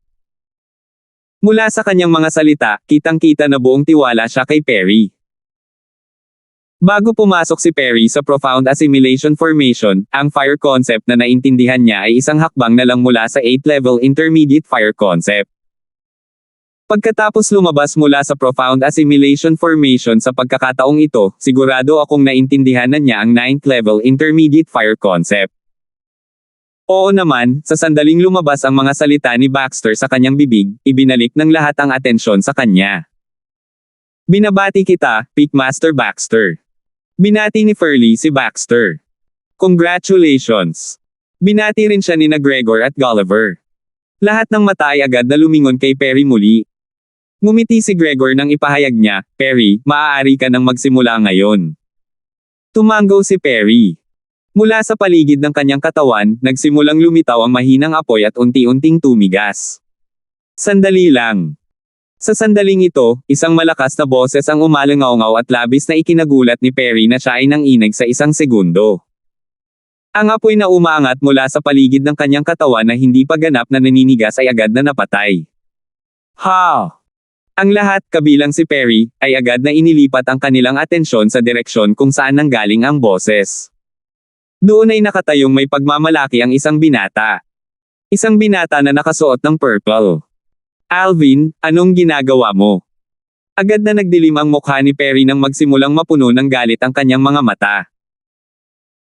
Mula sa kanyang mga salita, kitang-kita na buong tiwala siya kay Perry. Bago pumasok si Perry sa Profound Assimilation Formation, ang fire concept na naintindihan niya ay isang hakbang na lang mula sa 8th-level Intermediate Fire Concept. Pagkatapos lumabas mula sa Profound Assimilation Formation sa pagkakataong ito, sigurado akong naintindihan na niya ang 9th-level Intermediate Fire Concept. Oo naman, sa sandaling lumabas ang mga salita ni Baxter sa kanyang bibig, ibinalik ng lahat ang atensyon sa kanya. Binabati kita, Pickmaster Baxter. Binati ni Furley si Baxter. Congratulations! Binati rin siya ni Gregor at Gulliver. Lahat ng mata ay agad na lumingon kay Perry muli. Ngumiti si Gregor nang ipahayag niya, Perry, maaari ka nang magsimula ngayon. Tumango si Perry. Mula sa paligid ng kanyang katawan, nagsimulang lumitaw ang mahinang apoy at unti-unting tumigas. Sandali lang. Sa sandaling ito, isang malakas na boses ang umalangaw at labis na ikinagulat ni Perry na siya ay nanginig sa isang segundo. Ang apoy na umaangat mula sa paligid ng kanyang katawan na hindi pa ganap na naninigas ay agad na napatay. Ha! Ang lahat, kabilang si Perry, ay agad na inilipat ang kanilang atensyon sa direksyon kung saan nanggaling ang boses. Doon ay nakatayong may pagmamalaki ang isang binata. Isang binata na nakasuot ng purple. Alvin, anong ginagawa mo? Agad na nagdilim ang mukha ni Perry nang magsimulang mapuno ng galit ang kanyang mga mata.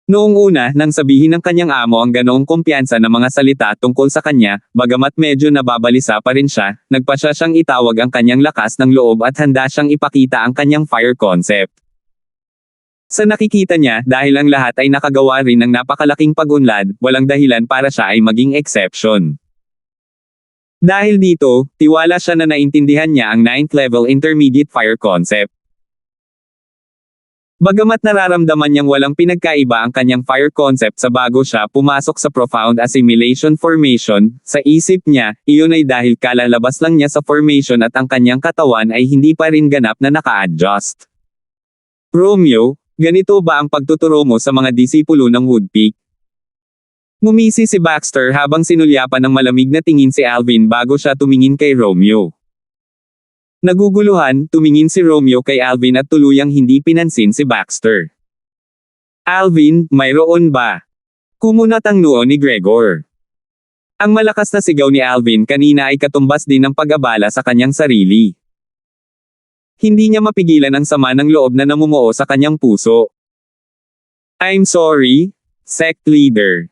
Noong una, nang sabihin ng kanyang amo ang ganoong kumpiyansa na mga salita tungkol sa kanya, bagamat medyo nababalisa pa rin siya, nagpa siya siyang itawag ang kanyang lakas ng loob at handa siyang ipakita ang kanyang fire concept. Sa nakikita niya, dahil ang lahat ay nakagawa rin ng napakalaking pag-unlad, walang dahilan para siya ay maging exception. Dahil dito, tiwala siya na naintindihan niya ang 9th-level Intermediate Fire Concept. Bagamat nararamdaman niyang walang pinagkaiba ang kanyang fire concept sa bago siya pumasok sa Profound Assimilation Formation, sa isip niya, iyon ay dahil kalalabas lang niya sa formation at ang kanyang katawan ay hindi pa rin ganap na naka-adjust. Romeo, ganito ba ang pagtuturo mo sa mga disipulo ng Woodpeak? Ngumisi si Baxter habang sinulyapan ng malamig na tingin si Alvin bago siya tumingin kay Romeo. Naguguluhan, tumingin si Romeo kay Alvin at tuluyang hindi pinansin si Baxter. Alvin, mayroon ba? Kumunat ang noo ni Gregor. Ang malakas na sigaw ni Alvin kanina ay katumbas din ng pag-abala sa kanyang sarili. Hindi niya mapigilan ang sama ng loob na namumuo sa kanyang puso. I'm sorry, sect leader.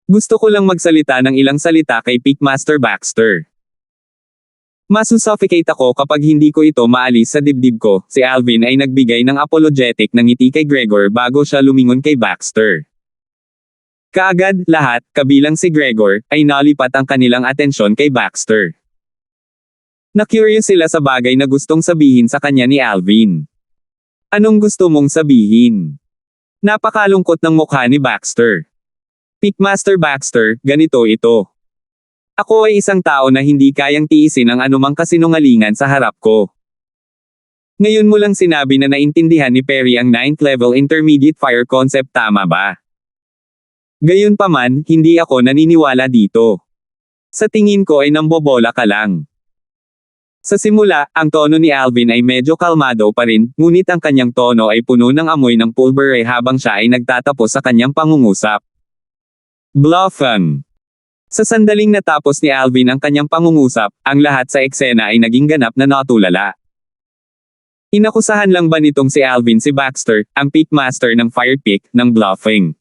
Gusto ko lang magsalita ng ilang salita kay Pickmaster Baxter. Masusuffocate ako kapag hindi ko ito maalis sa dibdib ko, si Alvin ay nagbigay ng apologetic na ngiti kay Gregor bago siya lumingon kay Baxter. Kaagad, lahat, kabilang si Gregor, ay nalipat ang kanilang atensyon kay Baxter. Na-curious sila sa bagay na gustong sabihin sa kanya ni Alvin. Anong gusto mong sabihin? Napakalungkot ng mukha ni Baxter. Pickmaster Baxter, ganito ito. Ako ay isang tao na hindi kayang tiisin ang anumang kasinungalingan sa harap ko. Ngayon mo lang sinabi na naintindihan ni Perry ang 9th-level Intermediate Fire Concept, tama ba? Gayunpaman, hindi ako naniniwala dito. Sa tingin ko ay nambobola ka lang. Sa simula, ang tono ni Alvin ay medyo kalmado pa rin, ngunit ang kanyang tono ay puno ng amoy ng pulbere habang siya ay nagtatapos sa kanyang pangungusap. Bluffing. Sa sandaling natapos ni Alvin ang kanyang pangungusap, ang lahat sa eksena ay naging ganap na natulala. Inakusahan lang ba nitong si Alvin si Baxter, ang Pickmaster ng Fire Pick, ng bluffing?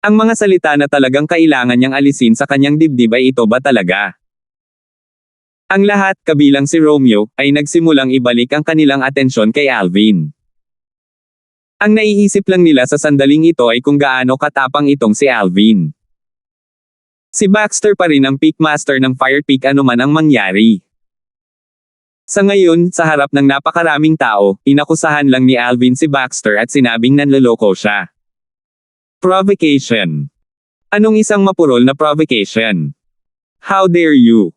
Ang mga salita na talagang kailangan niyang alisin sa kanyang dibdib ay ito ba talaga? Ang lahat, kabilang si Romeo, ay nagsimulang ibalik ang kanilang atensyon kay Alvin. Ang naiisip lang nila sa sandaling ito ay kung gaano katapang itong si Alvin. Si Baxter pa rin ang Peakmaster ng Fire Peak anuman ang mangyari. Sa ngayon, sa harap ng napakaraming tao, inakusahan lang ni Alvin si Baxter at sinabing nanloloko siya. Provocation. Anong isang mapurol na provocation? How dare you?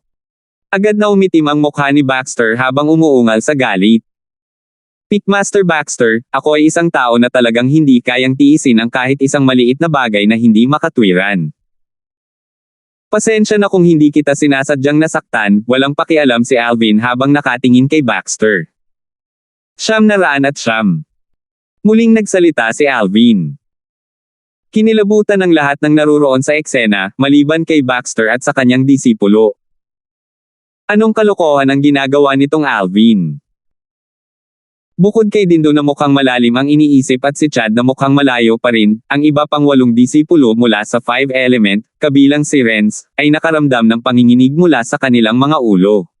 Agad na umitim ang mukha ni Baxter habang umuungal sa galit. Peakmaster Baxter, ako ay isang tao na talagang hindi kayang tiisin ang kahit isang maliit na bagay na hindi makatwiran. Pasensya na kung hindi kita sinasadyang nasaktan, walang pakialam si Alvin habang nakatingin kay Baxter. Siyam na raan at siyam. Muling nagsalita si Alvin. Kinilabutan ng lahat ng naruroon sa eksena, maliban kay Baxter at sa kanyang disipulo. Anong kalokohan ang ginagawa nitong Alvin? Bukod kay Dindo na mukhang malalim ang iniisip at si Chad na mukhang malayo pa rin, ang iba pang 8 disipulo mula sa 5 element, kabilang si Renz, ay nakaramdam ng panginginig mula sa kanilang mga ulo.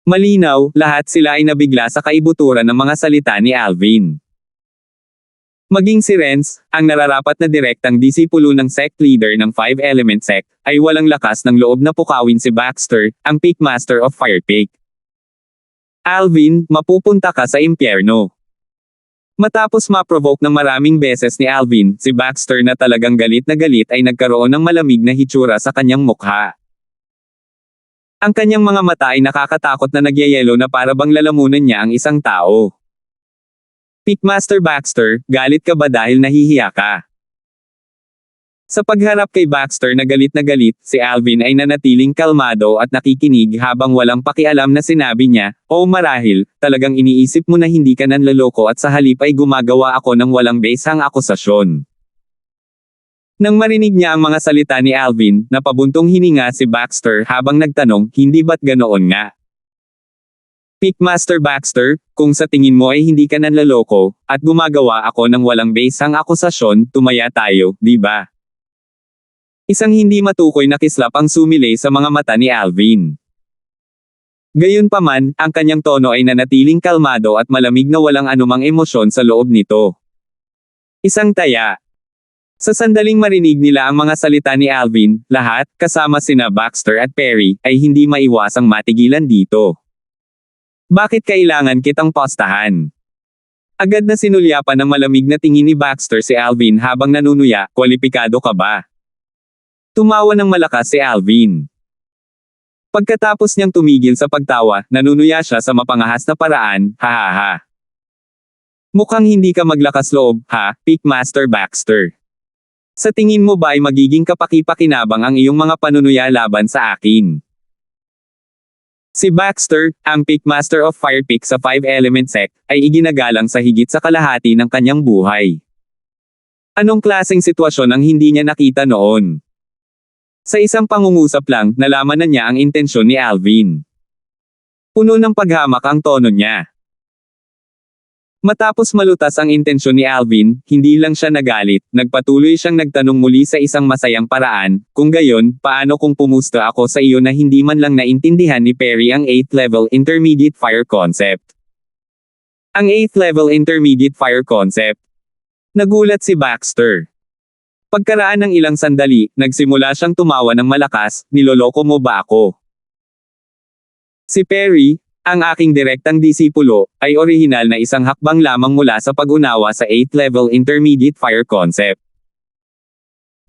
Malinaw, lahat sila ay nabigla sa kaibuturan ng mga salita ni Alvin. Maging si Renz, ang nararapat na direktang disipulo ng sect leader ng 5 element sect, ay walang lakas ng loob na pukawin si Baxter, ang Peakmaster of Fire Peak. Alvin, mapupunta ka sa impyerno. Matapos ma-provoke ng maraming beses ni Alvin, si Baxter na talagang galit na galit ay nagkaroon ng malamig na hitsura sa kanyang mukha. Ang kanyang mga mata ay nakakatakot na nagyayelo na para bang lalamunan niya ang isang tao. Peakmaster Baxter, galit ka ba dahil nahihiya ka? Sa pagharap kay Baxter na galit, si Alvin ay nanatiling kalmado at nakikinig habang walang pakialam na sinabi niya, "Oh marahil, talagang iniisip mo na hindi ka nanloloko at sa halip ay gumagawa ako ng walang basehang akusasyon." Nang marinig niya ang mga salita ni Alvin, napabuntong hininga si Baxter habang nagtanong, "Hindi ba't ganoon nga?" Peakmaster Baxter, kung sa tingin mo ay hindi ka nanloloko, at gumagawa ako ng walang basehang akusasyon, tumaya tayo, di ba? Isang hindi matukoy na kislap ang sumilay sa mga mata ni Alvin. Gayunpaman, ang kanyang tono ay nanatiling kalmado at malamig na walang anumang emosyon sa loob nito. Isang taya. Sa sandaling marinig nila ang mga salita ni Alvin, lahat, kasama sina Baxter at Perry, ay hindi maiwasang matigilan dito. Bakit kailangan kitang postahan? Agad na sinulyapan ng malamig na tingin ni Baxter si Alvin habang nanunuya, kwalipikado ka ba? Tumawa ng malakas si Alvin. Pagkatapos niyang tumigil sa pagtawa, nanunuya siya sa mapangahas na paraan, ha. Mukhang hindi ka maglakas loob, ha, Peakmaster Baxter. Sa tingin mo ba ay magiging kapaki-pakinabang ang iyong mga panunuya laban sa akin? Si Baxter, ang Peakmaster of Fire Peak sa 5 element sect, ay iginagalang sa higit sa kalahati ng kanyang buhay. Anong klaseng sitwasyon ang hindi niya nakita noon? Sa isang pangungusap lang, nalaman na niya ang intensyon ni Alvin. Puno ng paghamak ang tono niya. Matapos malutas ang intensyon ni Alvin, hindi lang siya nagalit, nagpatuloy siyang nagtanong muli sa isang masayang paraan, kung gayon, paano kung pumusta ako sa iyo na hindi man lang naintindihan ni Perry ang 8th level intermediate fire concept? Ang 8th level intermediate fire concept? Nagulat si Baxter. Pagkaraan ng ilang sandali, nagsimula siyang tumawa ng malakas, niloloko mo ba ako? Si Perry, ang aking direktang disipulo, ay orihinal na isang hakbang lamang mula sa pag-unawa sa 8th level intermediate fire concept.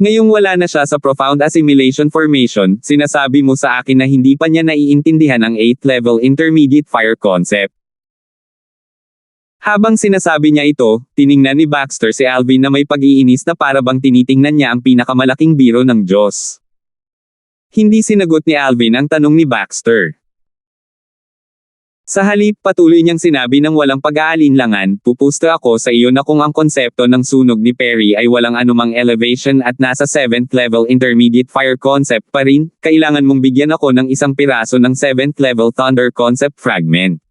Ngayong wala na siya sa profound assimilation formation, sinasabi mo sa akin na hindi pa niya naiintindihan ang 8th level intermediate fire concept. Habang sinasabi niya ito, tiningnan ni Baxter si Alvin na may pag-iinis na para bang tinitingnan niya ang pinakamalaking biro ng Diyos. Hindi sinagot ni Alvin ang tanong ni Baxter. Sa halip, patuloy niyang sinabi ng walang pag-aalinlangan, pupusta ako sa iyo na kung ang konsepto ng sunog ni Perry ay walang anumang elevation at nasa 7th level intermediate fire concept pa rin, kailangan mong bigyan ako ng isang piraso ng 7th level thunder concept fragment.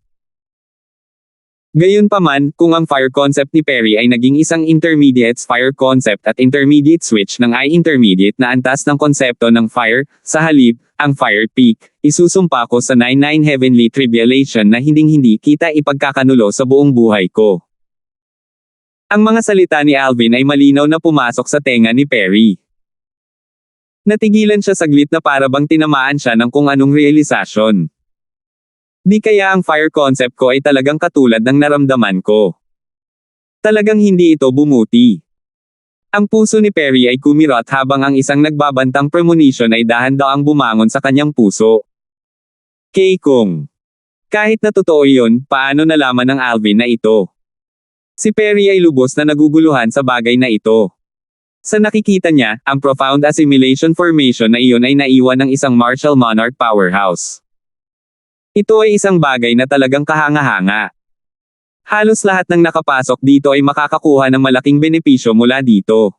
Gayunpaman, kung ang fire concept ni Perry ay naging isang intermediate fire concept at intermediate switch ng I-intermediate na antas ng konsepto ng fire, sa halip, ang fire peak, isusumpa ko sa 99 heavenly tribulation na hinding-hindi kita ipagkakanulo sa buong buhay ko. Ang mga salita ni Alvin ay malinaw na pumasok sa tenga ni Perry. Natigilan siya saglit na para bang tinamaan siya ng kung anong realisasyon. Di kaya ang fire concept ko ay talagang katulad ng naramdaman ko. Talagang hindi ito bumuti. Ang puso ni Perry ay kumirot habang ang isang nagbabantang premonition ay dahan-daang bumangon sa kanyang puso. Kay Kung. Kahit na totoo iyon, paano nalaman ng Alvin na ito? Si Perry ay lubos na naguguluhan sa bagay na ito. Sa nakikita niya, ang profound assimilation formation na iyon ay naiwan ng isang martial monarch powerhouse. Ito ay isang bagay na talagang kahanga-hanga. Halos lahat ng nakapasok dito ay makakakuha ng malaking benepisyo mula dito.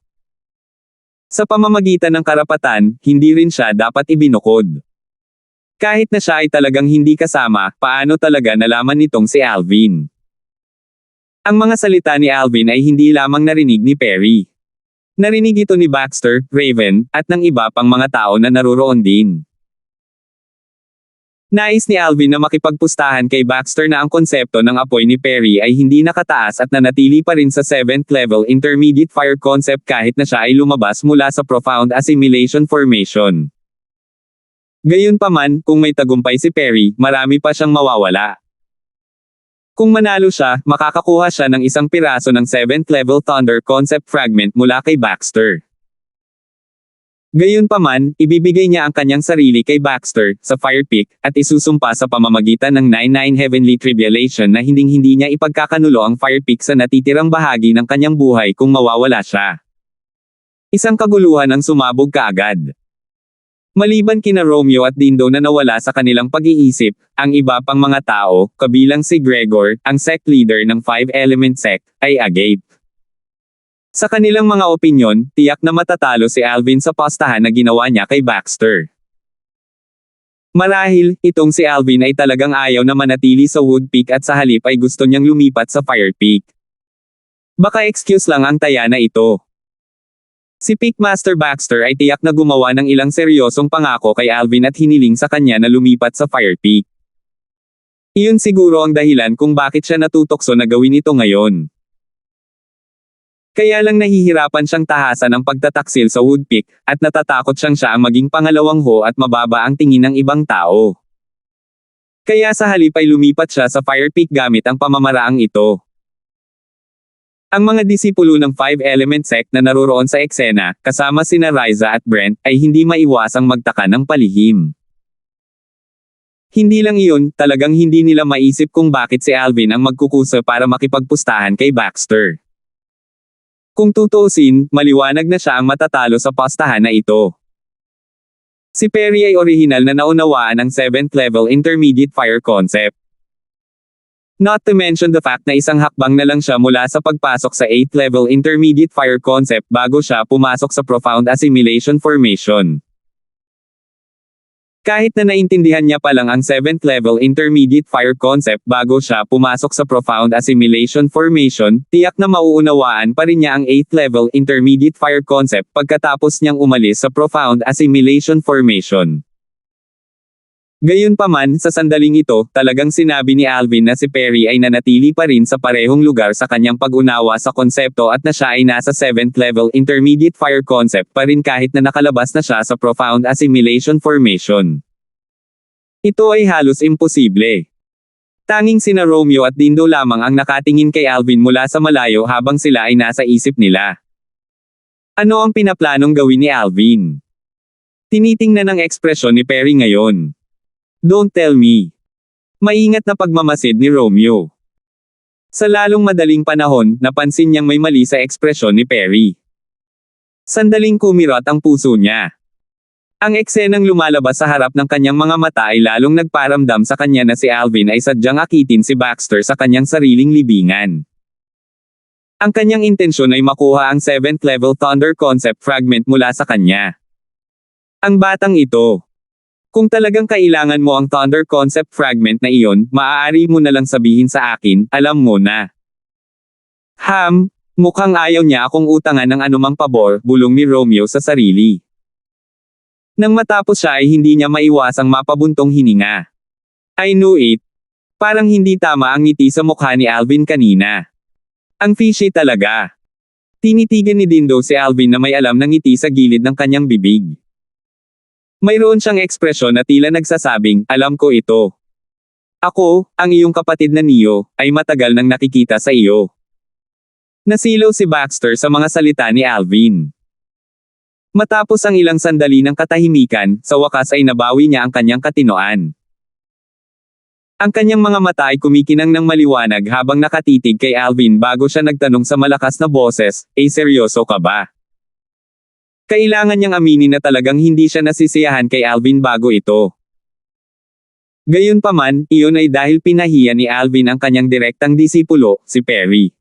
Sa pamamagitan ng karapatan, hindi rin siya dapat ibinukod. Kahit na siya ay talagang hindi kasama, paano talaga nalaman nitong si Alvin? Ang mga salita ni Alvin ay hindi lamang narinig ni Perry. Narinig ito ni Baxter, Raven, at ng iba pang mga tao na naruroon din. Nais ni Alvin na makipagpustahan kay Baxter na ang konsepto ng apoy ni Perry ay hindi nakataas at nanatili pa rin sa 7th level intermediate fire concept kahit na siya ay lumabas mula sa profound assimilation formation. Gayunpaman, kung may tagumpay si Perry, marami pa siyang mawawala. Kung manalo siya, makakakuha siya ng isang piraso ng 7th level thunder concept fragment mula kay Baxter. Gayunpaman, ibibigay niya ang kanyang sarili kay Baxter, sa Fire Peak, at isusumpa sa pamamagitan ng 99 heavenly tribulation na hinding-hindi niya ipagkakanulo ang Fire Peak sa natitirang bahagi ng kanyang buhay kung mawawala siya. Isang kaguluhan ang sumabog kaagad. Maliban kina Romeo at Dindo na nawala sa kanilang pag-iisip, ang iba pang mga tao, kabilang si Gregor, ang sect leader ng Five Element Sect, ay agape. Sa kanilang mga opinyon, tiyak na matatalo si Alvin sa postahan na ginawa niya kay Baxter. Marahil, itong si Alvin ay talagang ayaw na manatili sa Wood Peak at sa halip ay gusto niyang lumipat sa Fire Peak. Baka excuse lang ang taya na ito. Si Peakmaster Baxter ay tiyak na gumawa ng ilang seryosong pangako kay Alvin at hiniling sa kanya na lumipat sa Fire Peak. Iyon siguro ang dahilan kung bakit siya natutokso na gawin ito ngayon. Kaya lang nahihirapan siyang tahasan ang pagtataksil sa Wood Peak, at natatakot siya ang maging pangalawang ho at mababa ang tingin ng ibang tao. Kaya sa halip ay lumipat siya sa Fire Peak gamit ang pamamaraang ito. Ang mga disipulo ng Five Element Sect na naroon sa eksena, kasama sina Riza at Brent, ay hindi maiwasang magtaka ng palihim. Hindi lang iyon, talagang hindi nila maisip kung bakit si Alvin ang magkukusa para makipagpustahan kay Baxter. Kung tutuusin, maliwanag na siya ang matatalo sa postahan na ito. Si Perry ay orihinal na naunawaan ang 7th level intermediate fire concept. Not to mention the fact na isang hakbang na lang siya mula sa pagpasok sa 8th level intermediate fire concept bago siya pumasok sa profound assimilation formation. Kahit na naintindihan niya pa lang ang 7th level intermediate fire concept bago siya pumasok sa profound assimilation formation, tiyak na mauunawaan pa rin niya ang 8th level intermediate fire concept pagkatapos niyang umalis sa profound assimilation formation. Gayunpaman, sa sandaling ito, talagang sinabi ni Alvin na si Perry ay nanatili pa rin sa parehong lugar sa kanyang pag-unawa sa konsepto at na siya ay nasa 7th level intermediate fire concept pa rin kahit na nakalabas na siya sa profound assimilation formation. Ito ay halos imposible. Tanging sina Romeo at Dindo lamang ang nakatingin kay Alvin mula sa malayo habang sila ay nasa isip nila. Ano ang pinaplanong gawin ni Alvin? Tinitingnan ang ekspresyon ni Perry ngayon. Don't tell me. Maingat na pagmamasid ni Romeo. Sa lalong madaling panahon, napansin niyang may mali sa ekspresyon ni Perry. Sandaling kumirot ang puso niya. Ang eksenang lumalabas sa harap ng kanyang mga mata ay lalong nagparamdam sa kanya na si Alvin ay sadyang akitin si Baxter sa kanyang sariling libingan. Ang kanyang intensyon ay makuha ang 7th level Thunder Concept Fragment mula sa kanya. Ang batang ito. Kung talagang kailangan mo ang Thunder Concept Fragment na iyon, maaari mo na lang sabihin sa akin, alam mo na. Mukhang ayaw niya akong utangan ng anumang pabor, bulong ni Romeo sa sarili. Nang matapos siya ay hindi niya maiwasang mapabuntong hininga. I knew it. Parang hindi tama ang ngiti sa mukha ni Alvin kanina. Ang fishy talaga. Tinitigan ni Dindo si Alvin na may alam ng ngiti sa gilid ng kanyang bibig. Mayroon siyang ekspresyon na tila nagsasabing, alam ko ito. Ako, ang iyong kapatid na Neo, ay matagal nang nakikita sa iyo. Nasilaw si Baxter sa mga salita ni Alvin. Matapos ang ilang sandali ng katahimikan, sa wakas ay nabawi niya ang kanyang katinoan. Ang kanyang mga mata ay kumikinang ng maliwanag habang nakatitig kay Alvin bago siya nagtanong sa malakas na boses, seryoso ka ba? Kailangan niyang aminin na talagang hindi siya nasisiyahan kay Alvin bago ito. Gayunpaman, iyon ay dahil pinahiya ni Alvin ang kanyang direktang disipulo, si Perry.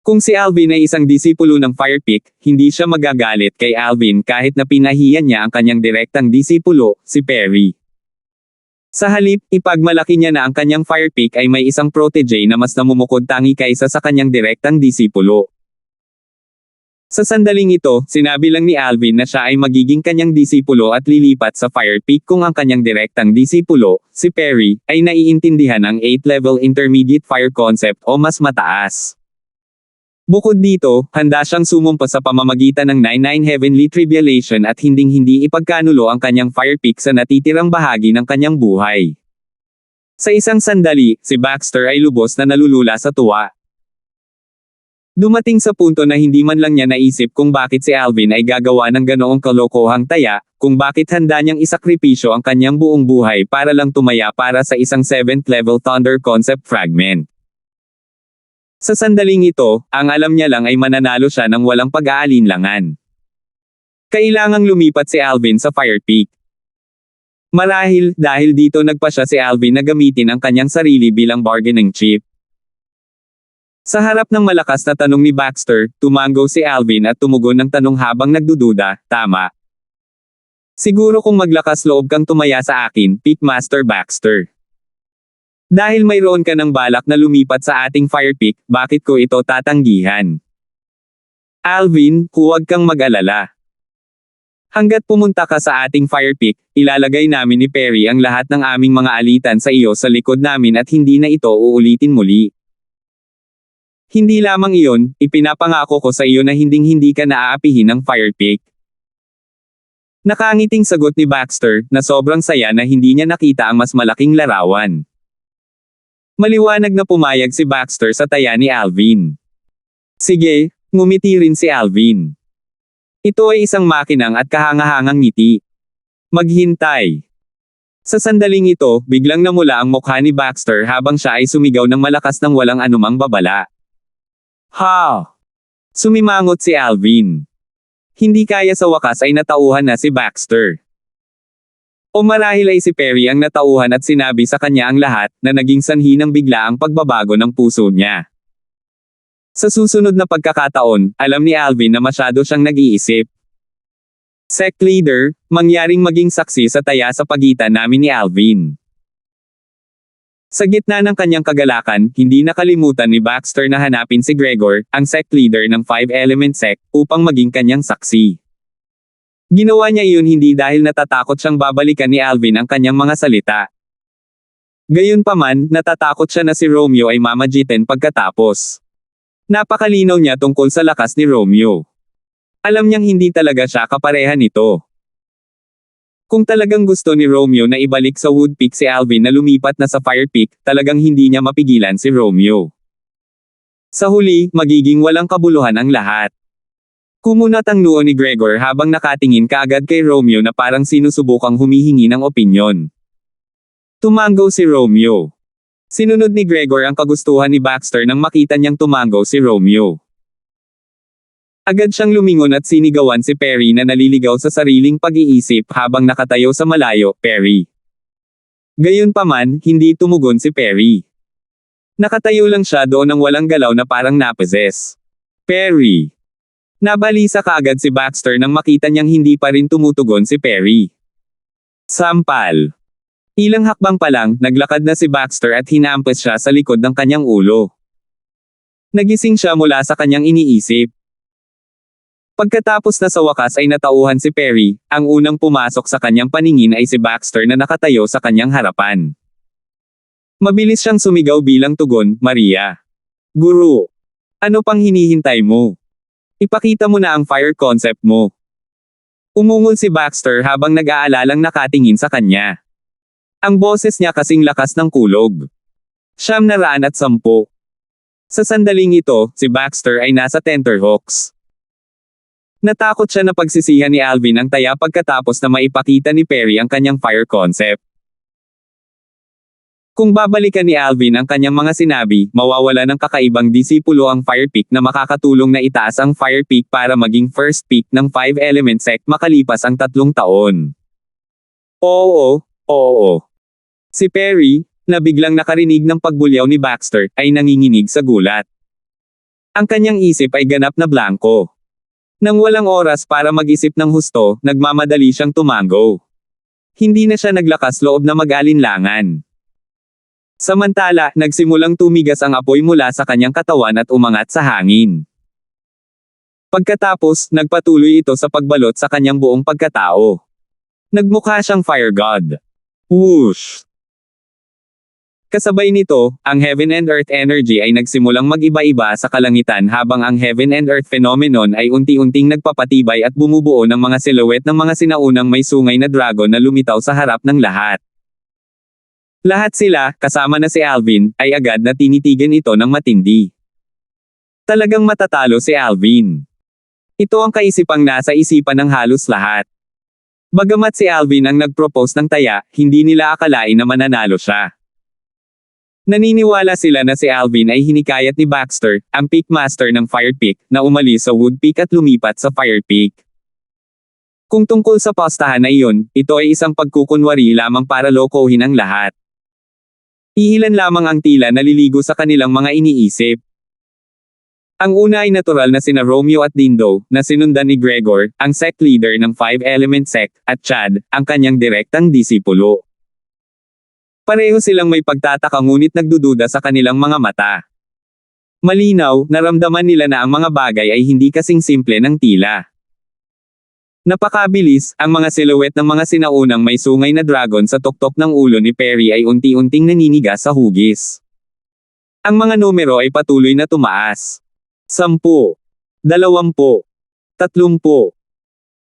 Kung si Alvin ay isang disipulo ng Firepeak, hindi siya magagalit kay Alvin kahit na pinahiya niya ang kanyang direktang disipulo, si Perry. Sa halip, ipagmalaki niya na ang kanyang Firepeak ay may isang protege na mas namumukod tangi kaysa sa kanyang direktang disipulo. Sa sandaling ito, sinabi lang ni Alvin na siya ay magiging kanyang disipulo at lilipat sa Firepeak kung ang kanyang direktang disipulo, si Perry, ay naiintindihan ang 8-level Intermediate Fire Concept o mas mataas. Bukod dito, handa siyang sumumpa sa pamamagitan ng 99 Heavenly Tribulation at hinding-hindi ipagkanulo ang kanyang Firepeak sa natitirang bahagi ng kanyang buhay. Sa isang sandali, si Baxter ay lubos na nalulula sa tuwa. Dumating sa punto na hindi man lang niya naisip kung bakit si Alvin ay gagawa ng ganoong kalokohang taya, kung bakit handa niyang isakripisyo ang kanyang buong buhay para lang tumaya para sa isang 7th level Thunder Concept Fragment. Sa sandaling ito, ang alam niya lang ay mananalo siya ng walang pag-aalinlangan. Kailangang lumipat si Alvin sa Firepeak. Marahil, dahil dito nagpa siya si Alvin na gamitin ang kanyang sarili bilang bargaining chip. Sa harap ng malakas na tanong ni Baxter, tumango si Alvin at tumugon ng tanong habang nagdududa, tama. Siguro kung maglakas loob kang tumaya sa akin, Peakmaster Baxter. Dahil mayroon ka ng balak na lumipat sa ating Firepeak, bakit ko ito tatanggihan? Alvin, huwag kang mag-alala. Hanggat pumunta ka sa ating Firepeak, ilalagay namin ni Perry ang lahat ng aming mga alitan sa iyo sa likod namin at hindi na ito uulitin muli. Hindi lamang iyon, ipinapangako ko sa iyo na hinding-hindi ka naaapihin ng Firepeak. Nakangiting sagot ni Baxter, na sobrang saya na hindi niya nakita ang mas malaking larawan. Maliwanag na pumayag si Baxter sa taya ni Alvin. Sige, ngumiti rin si Alvin. Ito ay isang makinang at kahangahangang ngiti. Maghintay. Sa sandaling ito, biglang namula ang mukha ni Baxter habang siya ay sumigaw ng malakas ng walang anumang babala. Ha! Sumimangot si Alvin. Hindi kaya sa wakas ay natauhan na si Baxter. O marahil ay si Perry ang natauhan at sinabi sa kanya ang lahat, na naging sanhi ng biglaang pagbabago ng puso niya. Sa susunod na pagkakataon, alam ni Alvin na masyado siyang nag-iisip. Sect Leader, mangyaring maging saksi sa taya sa pagitan namin ni Alvin. Sa gitna ng kanyang kagalakan, hindi nakalimutan ni Baxter na hanapin si Gregor, ang sect leader ng 5-element sect, upang maging kanyang saksi. Ginawa niya iyon hindi dahil natatakot siyang babalikan ni Alvin ang kanyang mga salita. Gayunpaman, natatakot siya na si Romeo ay mamagitin pagkatapos. Napakalinaw niya tungkol sa lakas ni Romeo. Alam niyang hindi talaga siya kapareha nito. Kung talagang gusto ni Romeo na ibalik sa Woodpeak si Alvin na lumipat na sa Firepeak, talagang hindi niya mapigilan si Romeo. Sa huli, magiging walang kabuluhan ang lahat. Kumunat ang noo ni Gregor habang nakatingin kaagad kay Romeo na parang sinusubukang humihingi ng opinyon. Tumango si Romeo. Sinunod ni Gregor ang kagustuhan ni Baxter nang makita niyang tumango si Romeo. Agad siyang lumingon at sinigawan si Perry na naliligaw sa sariling pag-iisip habang nakatayo sa malayo, Perry. Gayunpaman, hindi tumugon si Perry. Nakatayo lang siya doon ng walang galaw na parang napozes. Perry. Nabalisa kaagad si Baxter nang makita niyang hindi pa rin tumutugon si Perry. Sampal. Ilang hakbang pa lang, naglakad na si Baxter at hinampas siya sa likod ng kanyang ulo. Nagising siya mula sa kanyang iniisip. Pagkatapos na sa wakas ay natauhan si Perry, ang unang pumasok sa kanyang paningin ay si Baxter na nakatayo sa kanyang harapan. Mabilis siyang sumigaw bilang tugon, Maria. Guru. Ano pang hinihintay mo? Ipakita mo na ang fire concept mo. Umungol si Baxter habang nag-aalalang nakatingin sa kanya. Ang boses niya kasing lakas ng kulog. 910. Sa sandaling ito, si Baxter ay nasa tenterhooks. Natakot siya na pagsisihan ni Alvin ang taya pagkatapos na maipakita ni Perry ang kanyang fire concept. Kung babalikan ni Alvin ang kanyang mga sinabi, mawawala ng kakaibang disipulo ang fire pick na makakatulong na itaas ang fire pick para maging first pick ng 5-element sect makalipas ang 3 taon. Oo. Si Perry, na biglang nakarinig ng pagbulyaw ni Baxter, ay nanginginig sa gulat. Ang kanyang isip ay ganap na blanko. Nang walang oras para mag-isip ng husto, nagmamadali siyang tumango. Hindi na siya naglakas loob na mag-alinlangan. Samantala, nagsimulang tumigas ang apoy mula sa kanyang katawan at umangat sa hangin. Pagkatapos, nagpatuloy ito sa pagbalot sa kanyang buong pagkatao. Nagmukha siyang fire god. Whoosh! Kasabay nito, ang heaven and earth energy ay nagsimulang mag-iba-iba sa kalangitan habang ang heaven and earth phenomenon ay unti-unting nagpapatibay at bumubuo ng mga silhouette ng mga sinaunang may sungay na dragon na lumitaw sa harap ng lahat. Lahat sila, kasama na si Alvin, ay agad na tinitigan ito ng matindi. Talagang matatalo si Alvin. Ito ang kaisipang nasa isipan ng halos lahat. Bagamat si Alvin ang nag-propose ng taya, hindi nila akalain na mananalo siya. Naniniwala sila na si Alvin ay hinikayat ni Baxter, ang peak master ng fire pick, na umalis sa wood peak at lumipat sa fire peak. Kung tungkol sa postahan na iyon, ito ay isang pagkukunwari lamang para lokohin ang lahat. Iilan lamang ang tila naliligo sa kanilang mga iniisip. Ang una ay natural na sina Romeo at Dindo, na sinundan ni Gregor, ang sect leader ng 5-element sect, at Chad, ang kanyang direktang disipulo. Pareho silang may pagtataka ngunit nagdududa sa kanilang mga mata. Malinaw, naramdaman nila na ang mga bagay ay hindi kasing simple ng tila. Napakabilis, ang mga silhouette ng mga sinaunang may sungay na dragon sa tuktok ng ulo ni Perry ay unti-unting naninigas sa hugis. Ang mga numero ay patuloy na tumaas. 10, 20, 30.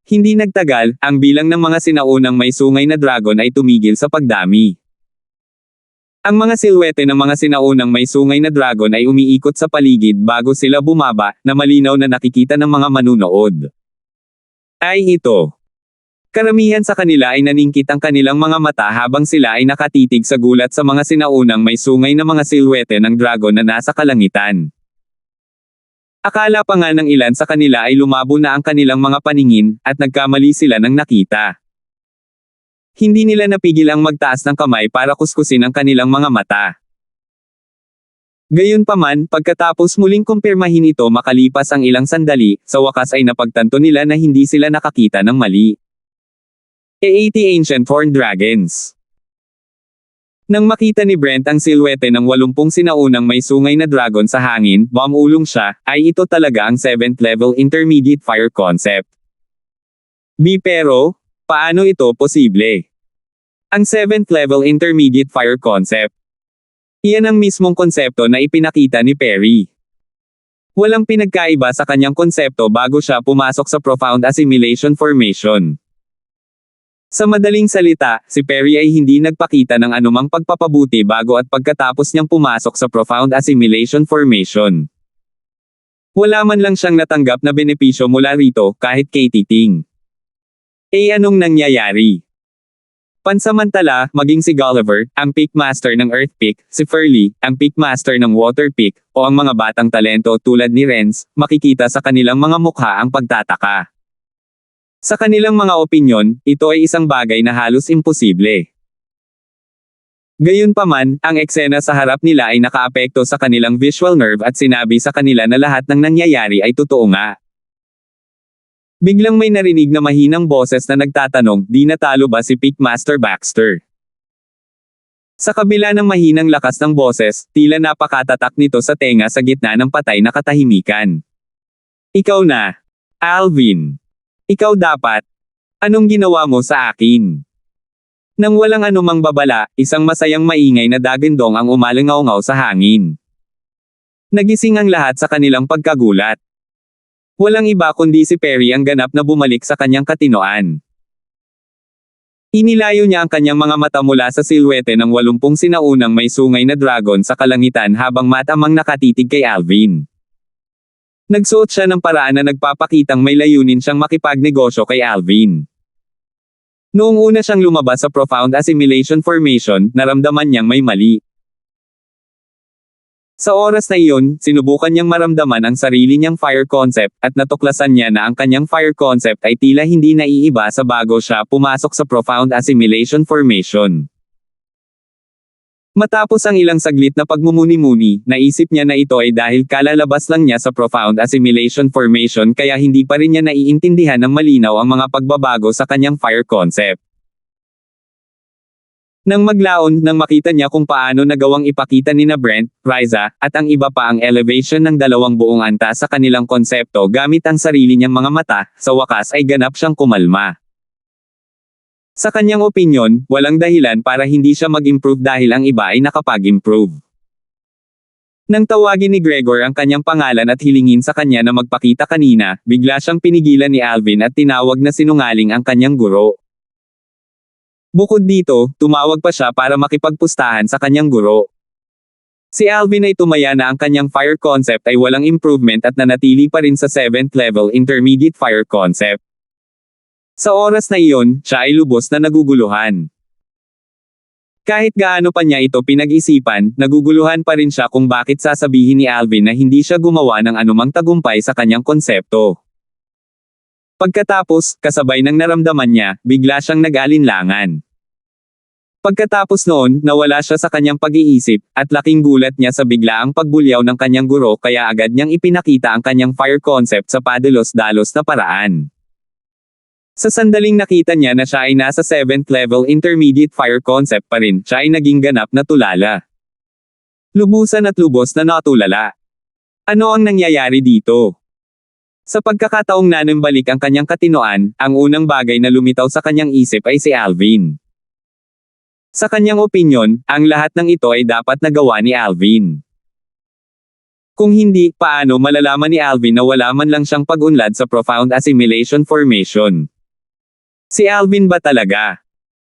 Hindi nagtagal, ang bilang ng mga sinaunang may sungay na dragon ay tumigil sa pagdami. Ang mga silhouette ng mga sinaunang may sungay na dragon ay umiikot sa paligid bago sila bumaba, na malinaw na nakikita ng mga manunood. Ay ito. Karamihan sa kanila ay naningkit ang kanilang mga mata habang sila ay nakatitig sa gulat sa mga sinaunang may sungay na mga silhouette ng dragon na nasa kalangitan. Akala pa nga ng ilan sa kanila ay lumabo na ang kanilang mga paningin, at nagkamali sila ng nakita. Hindi nila napigil ang magtaas ng kamay para kuskusin ang kanilang mga mata. Gayunpaman, pagkatapos muling kumpirmahin ito makalipas ang ilang sandali, sa wakas ay napagtanto nila na hindi sila nakakita ng mali. 80 Ancient Horned Dragons. Nang makita ni Brent ang silhouette ng 80 sinaunang may sungay na dragon sa hangin, bumulong siya, ay ito talaga ang 7th level intermediate fire concept. Pero, paano ito posible? Ang 7th level intermediate fire concept. Iyan ang mismong konsepto na ipinakita ni Perry. Walang pinagkaiba sa kanyang konsepto bago siya pumasok sa profound assimilation formation. Sa madaling salita, si Perry ay hindi nagpakita ng anumang pagpapabuti bago at pagkatapos niyang pumasok sa profound assimilation formation. Wala man lang siyang natanggap na benepisyo mula rito, kahit kay Titing. Anong nangyayari? Pansamantala, maging si Gulliver, ang Peak Master ng Earth Peak, si Furley, ang Peak Master ng Water Peak, o ang mga batang talento tulad ni Renz, makikita sa kanilang mga mukha ang pagtataka. Sa kanilang mga opinyon, ito ay isang bagay na halos imposible. Gayunpaman, ang eksena sa harap nila ay nakaapekto sa kanilang visual nerve at sinabi sa kanila na lahat ng nangyayari ay totoo nga. Biglang may narinig na mahinang boses na nagtatanong, di natalo ba si Pickmaster Baxter? Sa kabila ng mahinang lakas ng boses, tila napakatatak nito sa tenga sa gitna ng patay na katahimikan. Ikaw na, Alvin. Ikaw dapat. Anong ginawa mo sa akin? Nang walang anumang babala, isang masayang maingay na dagandong ang umalingaw-ngaw sa hangin. Nagising ang lahat sa kanilang pagkagulat. Walang iba kundi si Perry ang ganap na bumalik sa kanyang katinoan. Inilayo niya ang kanyang mga mata mula sa silwete ng 80 sinaunang may sungay na dragon sa kalangitan habang matamang nakatitig kay Alvin. Nagsuot siya ng paraan na nagpapakitang may layunin siyang makipagnegosyo kay Alvin. Noong una siyang lumabas sa profound assimilation formation, naramdaman niyang may mali. Sa oras na iyon, sinubukan niyang maramdaman ang sarili niyang fire concept, at natuklasan niya na ang kanyang fire concept ay tila hindi naiiba sa bago siya pumasok sa profound assimilation formation. Matapos ang ilang saglit na pagmumuni-muni, naisip niya na ito ay dahil kalalabas lang niya sa profound assimilation formation kaya hindi pa rin niya naiintindihan ng malinaw ang mga pagbabago sa kanyang fire concept. Nang maglaon, nang makita niya kung paano nagawang ipakita ni Brent, Riza, at ang iba pa ang elevation ng dalawang buong antas sa kanilang konsepto gamit ang sarili niyang mga mata, sa wakas ay ganap siyang kumalma. Sa kanyang opinyon, walang dahilan para hindi siya mag-improve dahil ang iba ay nakapag-improve. Nang tawagin ni Gregor ang kanyang pangalan at hilingin sa kanya na magpakita kanina, bigla siyang pinigilan ni Alvin at tinawag na sinungaling ang kanyang guro. Bukod dito, tumawag pa siya para makipagpustahan sa kanyang guro. Si Alvin ay tumaya na ang kanyang fire concept ay walang improvement at nanatili pa rin sa 7th level intermediate fire concept. Sa oras na iyon, siya ay lubos na naguguluhan. Kahit gaano pa niya ito pinag-isipan, naguguluhan pa rin siya kung bakit sasabihin ni Alvin na hindi siya gumawa ng anumang tagumpay sa kanyang konsepto. Pagkatapos, kasabay ng naramdaman niya, bigla siyang nag-alinlangan. Pagkatapos noon, nawala siya sa kanyang pag-iisip, at laking gulat niya sa biglaang pagbulyaw ng kanyang guro kaya agad niyang ipinakita ang kanyang fire concept sa padalos-dalos na paraan. Sa sandaling nakita niya na siya ay nasa 7th level intermediate fire concept pa rin, siya ay naging ganap na tulala. Lubusan at lubos na natulala. Ano ang nangyayari dito? Sa pagkakataong nanambalik ang kanyang katinoan, ang unang bagay na lumitaw sa kanyang isip ay si Alvin. Sa kanyang opinyon, ang lahat ng ito ay dapat nagawa ni Alvin. Kung hindi, paano malalaman ni Alvin na wala man lang siyang pag-unlad sa profound assimilation formation? Si Alvin ba talaga?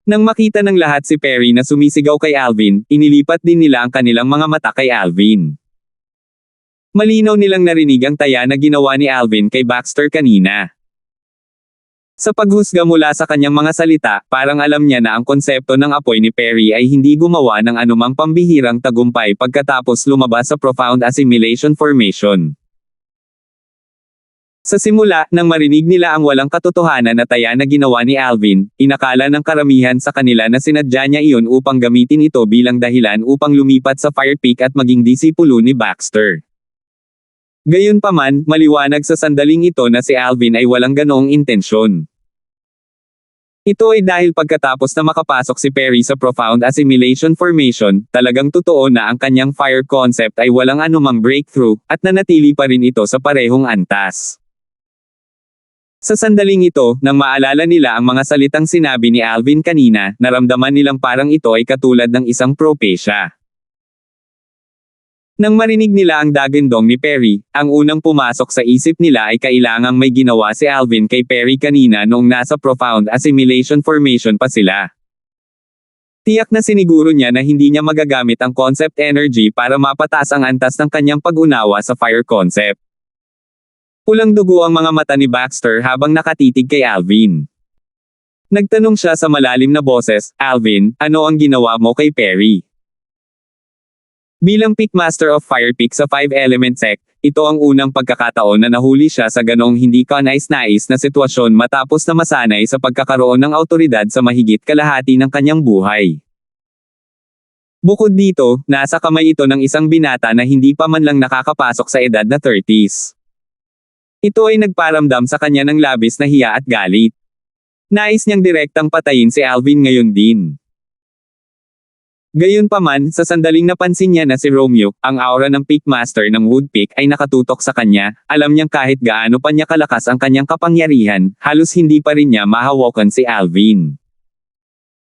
Nang makita ng lahat si Perry na sumisigaw kay Alvin, inilipat din nila ang kanilang mga mata kay Alvin. Malinaw nilang narinig ang taya na ginawa ni Alvin kay Baxter kanina. Sa paghusga mula sa kanyang mga salita, parang alam niya na ang konsepto ng apoy ni Perry ay hindi gumawa ng anumang pambihirang tagumpay pagkatapos lumabas sa profound assimilation formation. Sa simula, nang marinig nila ang walang katotohanan na taya na ginawa ni Alvin, inakala ng karamihan sa kanila na sinadya niya iyon upang gamitin ito bilang dahilan upang lumipat sa Fire Peak at maging disipulo ni Baxter. Gayunpaman, maliwanag sa sandaling ito na si Alvin ay walang ganoong intensyon. Ito ay dahil pagkatapos na makapasok si Perry sa profound assimilation formation, talagang totoo na ang kanyang fire concept ay walang anumang breakthrough, at nanatili pa rin ito sa parehong antas. Sa sandaling ito, nang maalala nila ang mga salitang sinabi ni Alvin kanina, naramdaman nilang parang ito ay katulad ng isang propesya. Nang marinig nila ang dagandong ni Perry, ang unang pumasok sa isip nila ay kailangang may ginawa si Alvin kay Perry kanina noong nasa profound assimilation formation pa sila. Tiyak na siniguro niya na hindi niya magagamit ang concept energy para mapataas ang antas ng kanyang pag-unawa sa fire concept. Pulang dugo ang mga mata ni Baxter habang nakatitig kay Alvin. Nagtanong siya sa malalim na boses, "Alvin, ano ang ginawa mo kay Perry?" Bilang Pickmaster of Fire Peak sa 5-element sect, ito ang unang pagkakataon na nahuli siya sa ganong hindi kanais-nais na sitwasyon matapos na masanay sa pagkakaroon ng awtoridad sa mahigit kalahati ng kanyang buhay. Bukod dito, nasa kamay ito ng isang binata na hindi pa man lang nakakapasok sa edad na 30s. Ito ay nagparamdam sa kanya ng labis na hiya at galit. Nais niyang direktang patayin si Alvin ngayon din. Gayunpaman, sa sandaling napansin niya na si Romeo, ang aura ng Pickmaster ng Woodpeak ay nakatutok sa kanya, alam niyang kahit gaano pa niya kalakas ang kanyang kapangyarihan, halos hindi pa rin niya mahawakan si Alvin.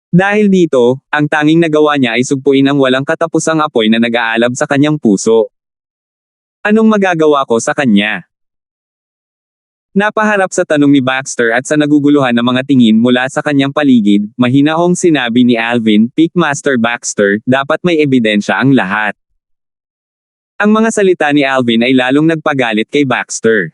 Dahil dito, ang tanging nagawa niya ay sugpuin ang walang katapusang apoy na nag-aalab sa kanyang puso. Anong magagawa ko sa kanya? Napaharap sa tanong ni Baxter at sa naguguluhan na mga tingin mula sa kanyang paligid, mahinahong sinabi ni Alvin, "Pickmaster Baxter, dapat may ebidensya ang lahat." Ang mga salita ni Alvin ay lalong nagpagalit kay Baxter.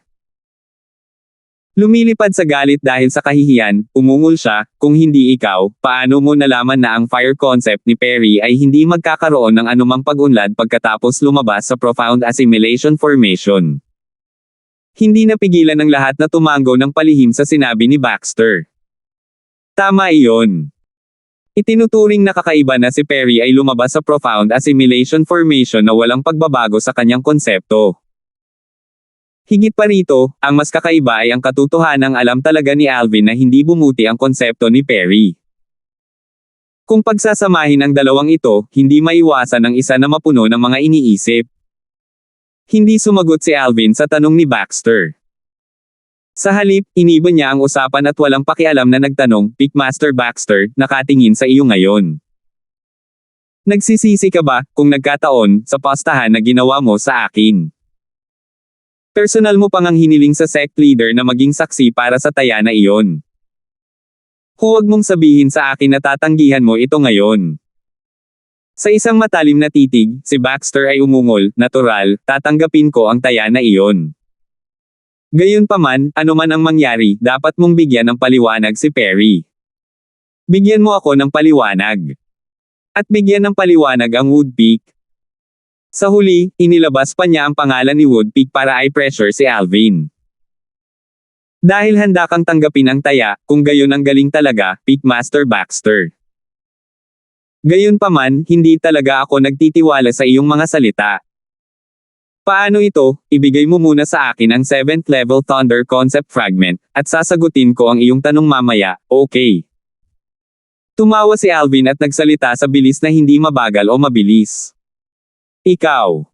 Lumilipad sa galit dahil sa kahihiyan, umungol siya, "Kung hindi ikaw, paano mo nalaman na ang fire concept ni Perry ay hindi magkakaroon ng anumang pag-unlad pagkatapos lumabas sa profound assimilation formation?" Hindi napigilan ng lahat na tumango ng palihim sa sinabi ni Baxter. Tama iyon. Itinuturing na kakaiba na si Perry ay lumabas sa profound assimilation formation na walang pagbabago sa kanyang konsepto. Higit pa rito, ang mas kakaiba ay ang katotohanang alam talaga ni Alvin na hindi bumuti ang konsepto ni Perry. Kung pagsasamahin ang dalawang ito, hindi maiwasan ang isa na mapuno ng mga iniisip. Hindi sumagot si Alvin sa tanong ni Baxter. Sa halip, iniba niya ang usapan at walang pakialam na nagtanong, "Pickmaster Baxter, nakatingin sa iyo ngayon. Nagsisisi ka ba, kung nagkataon, sa pastahan na ginawa mo sa akin? Personal mo pang ang hiniling sa sect leader na maging saksi para sa taya na iyon. Huwag mong sabihin sa akin na tatanggihan mo ito ngayon." Sa isang matalim na titig, si Baxter ay umungol, "Natural, tatanggapin ko ang taya na iyon. Gayunpaman, anuman ang mangyari, dapat mong bigyan ng paliwanag si Perry. Bigyan mo ako ng paliwanag. At bigyan ng paliwanag ang Woodpeak." Sa huli, inilabas pa niya ang pangalan ni Woodpeak para i-pressure si Alvin. Dahil handa kang tanggapin ang taya, kung gayon ang galing talaga, Pickmaster Baxter. Gayunpaman, hindi talaga ako nagtitiwala sa iyong mga salita. Paano ito? Ibigay mo muna sa akin ang 7th level Thunder Concept Fragment, at sasagutin ko ang iyong tanong mamaya, okay? Tumawa si Alvin at nagsalita sa bilis na hindi mabagal o mabilis. Ikaw.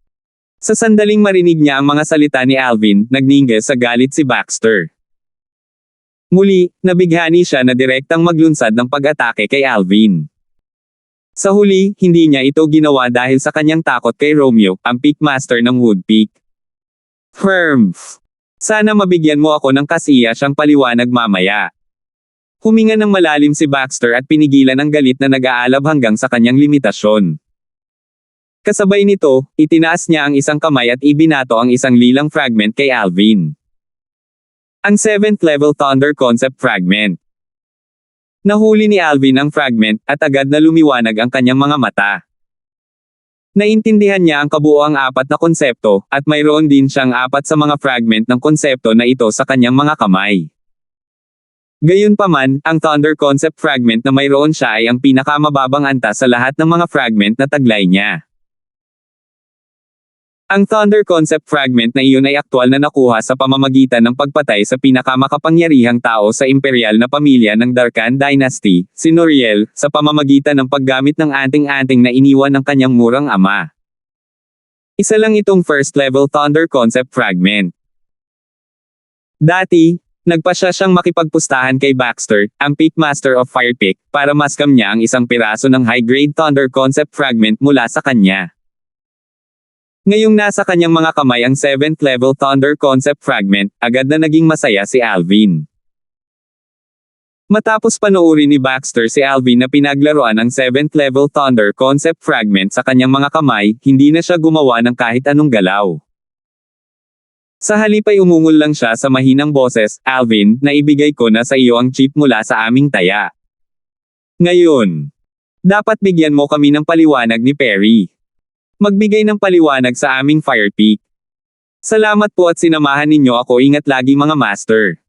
Sa sandaling marinig niya ang mga salita ni Alvin, nagninge sa galit si Baxter. Muli, nabighani siya na direktang maglunsad ng pag-atake kay Alvin. Sa huli, hindi niya ito ginawa dahil sa kanyang takot kay Romeo, ang Pickmaster ng Woodpeak. Firms. Sana mabigyan mo ako ng kasiya siyang paliwanag mamaya. Huminga ng malalim si Baxter at pinigilan ang galit na nag-aalab hanggang sa kanyang limitasyon. Kasabay nito, itinaas niya ang isang kamay at ibinato ang isang lilang fragment kay Alvin. Ang 7th level Thunder Concept Fragment. Nahuli ni Alvin ang fragment, at agad na lumiwanag ang kanyang mga mata. Naintindihan niya ang kabuoang 4 na konsepto, at mayroon din siyang 4 sa mga fragment ng konsepto na ito sa kanyang mga kamay. Gayunpaman, ang Thunder Concept Fragment na mayroon siya ay ang pinakamababang antas sa lahat ng mga fragment na taglay niya. Ang Thunder Concept Fragment na iyon ay aktwal na nakuha sa pamamagitan ng pagpatay sa pinakamakapangyarihang tao sa imperial na pamilya ng Darkan Dynasty, si Noriel, sa pamamagitan ng paggamit ng anting-anting na iniwan ng kanyang murang ama. Isa lang itong first level Thunder Concept Fragment. Dati, nagpasya siyang makipagpustahan kay Baxter, ang Pickmaster of Firepick, para maskam niya ang isang piraso ng high-grade Thunder Concept Fragment mula sa kanya. Ngayong nasa kanyang mga kamay ang 7th level Thunder Concept Fragment, agad na naging masaya si Alvin. Matapos panoorin ni Baxter si Alvin na pinaglaruan ang 7th level Thunder Concept Fragment sa kanyang mga kamay, hindi na siya gumawa ng kahit anong galaw. Sa halip ay umungol lang siya sa mahinang boses, "Alvin, naibigay ko na sa iyo ang chip mula sa aming taya. Ngayon, dapat bigyan mo kami ng paliwanag ni Perry. Magbigay ng paliwanag sa aming Firepeak. Salamat po at sinamahan ninyo ako, ingat lagi mga master."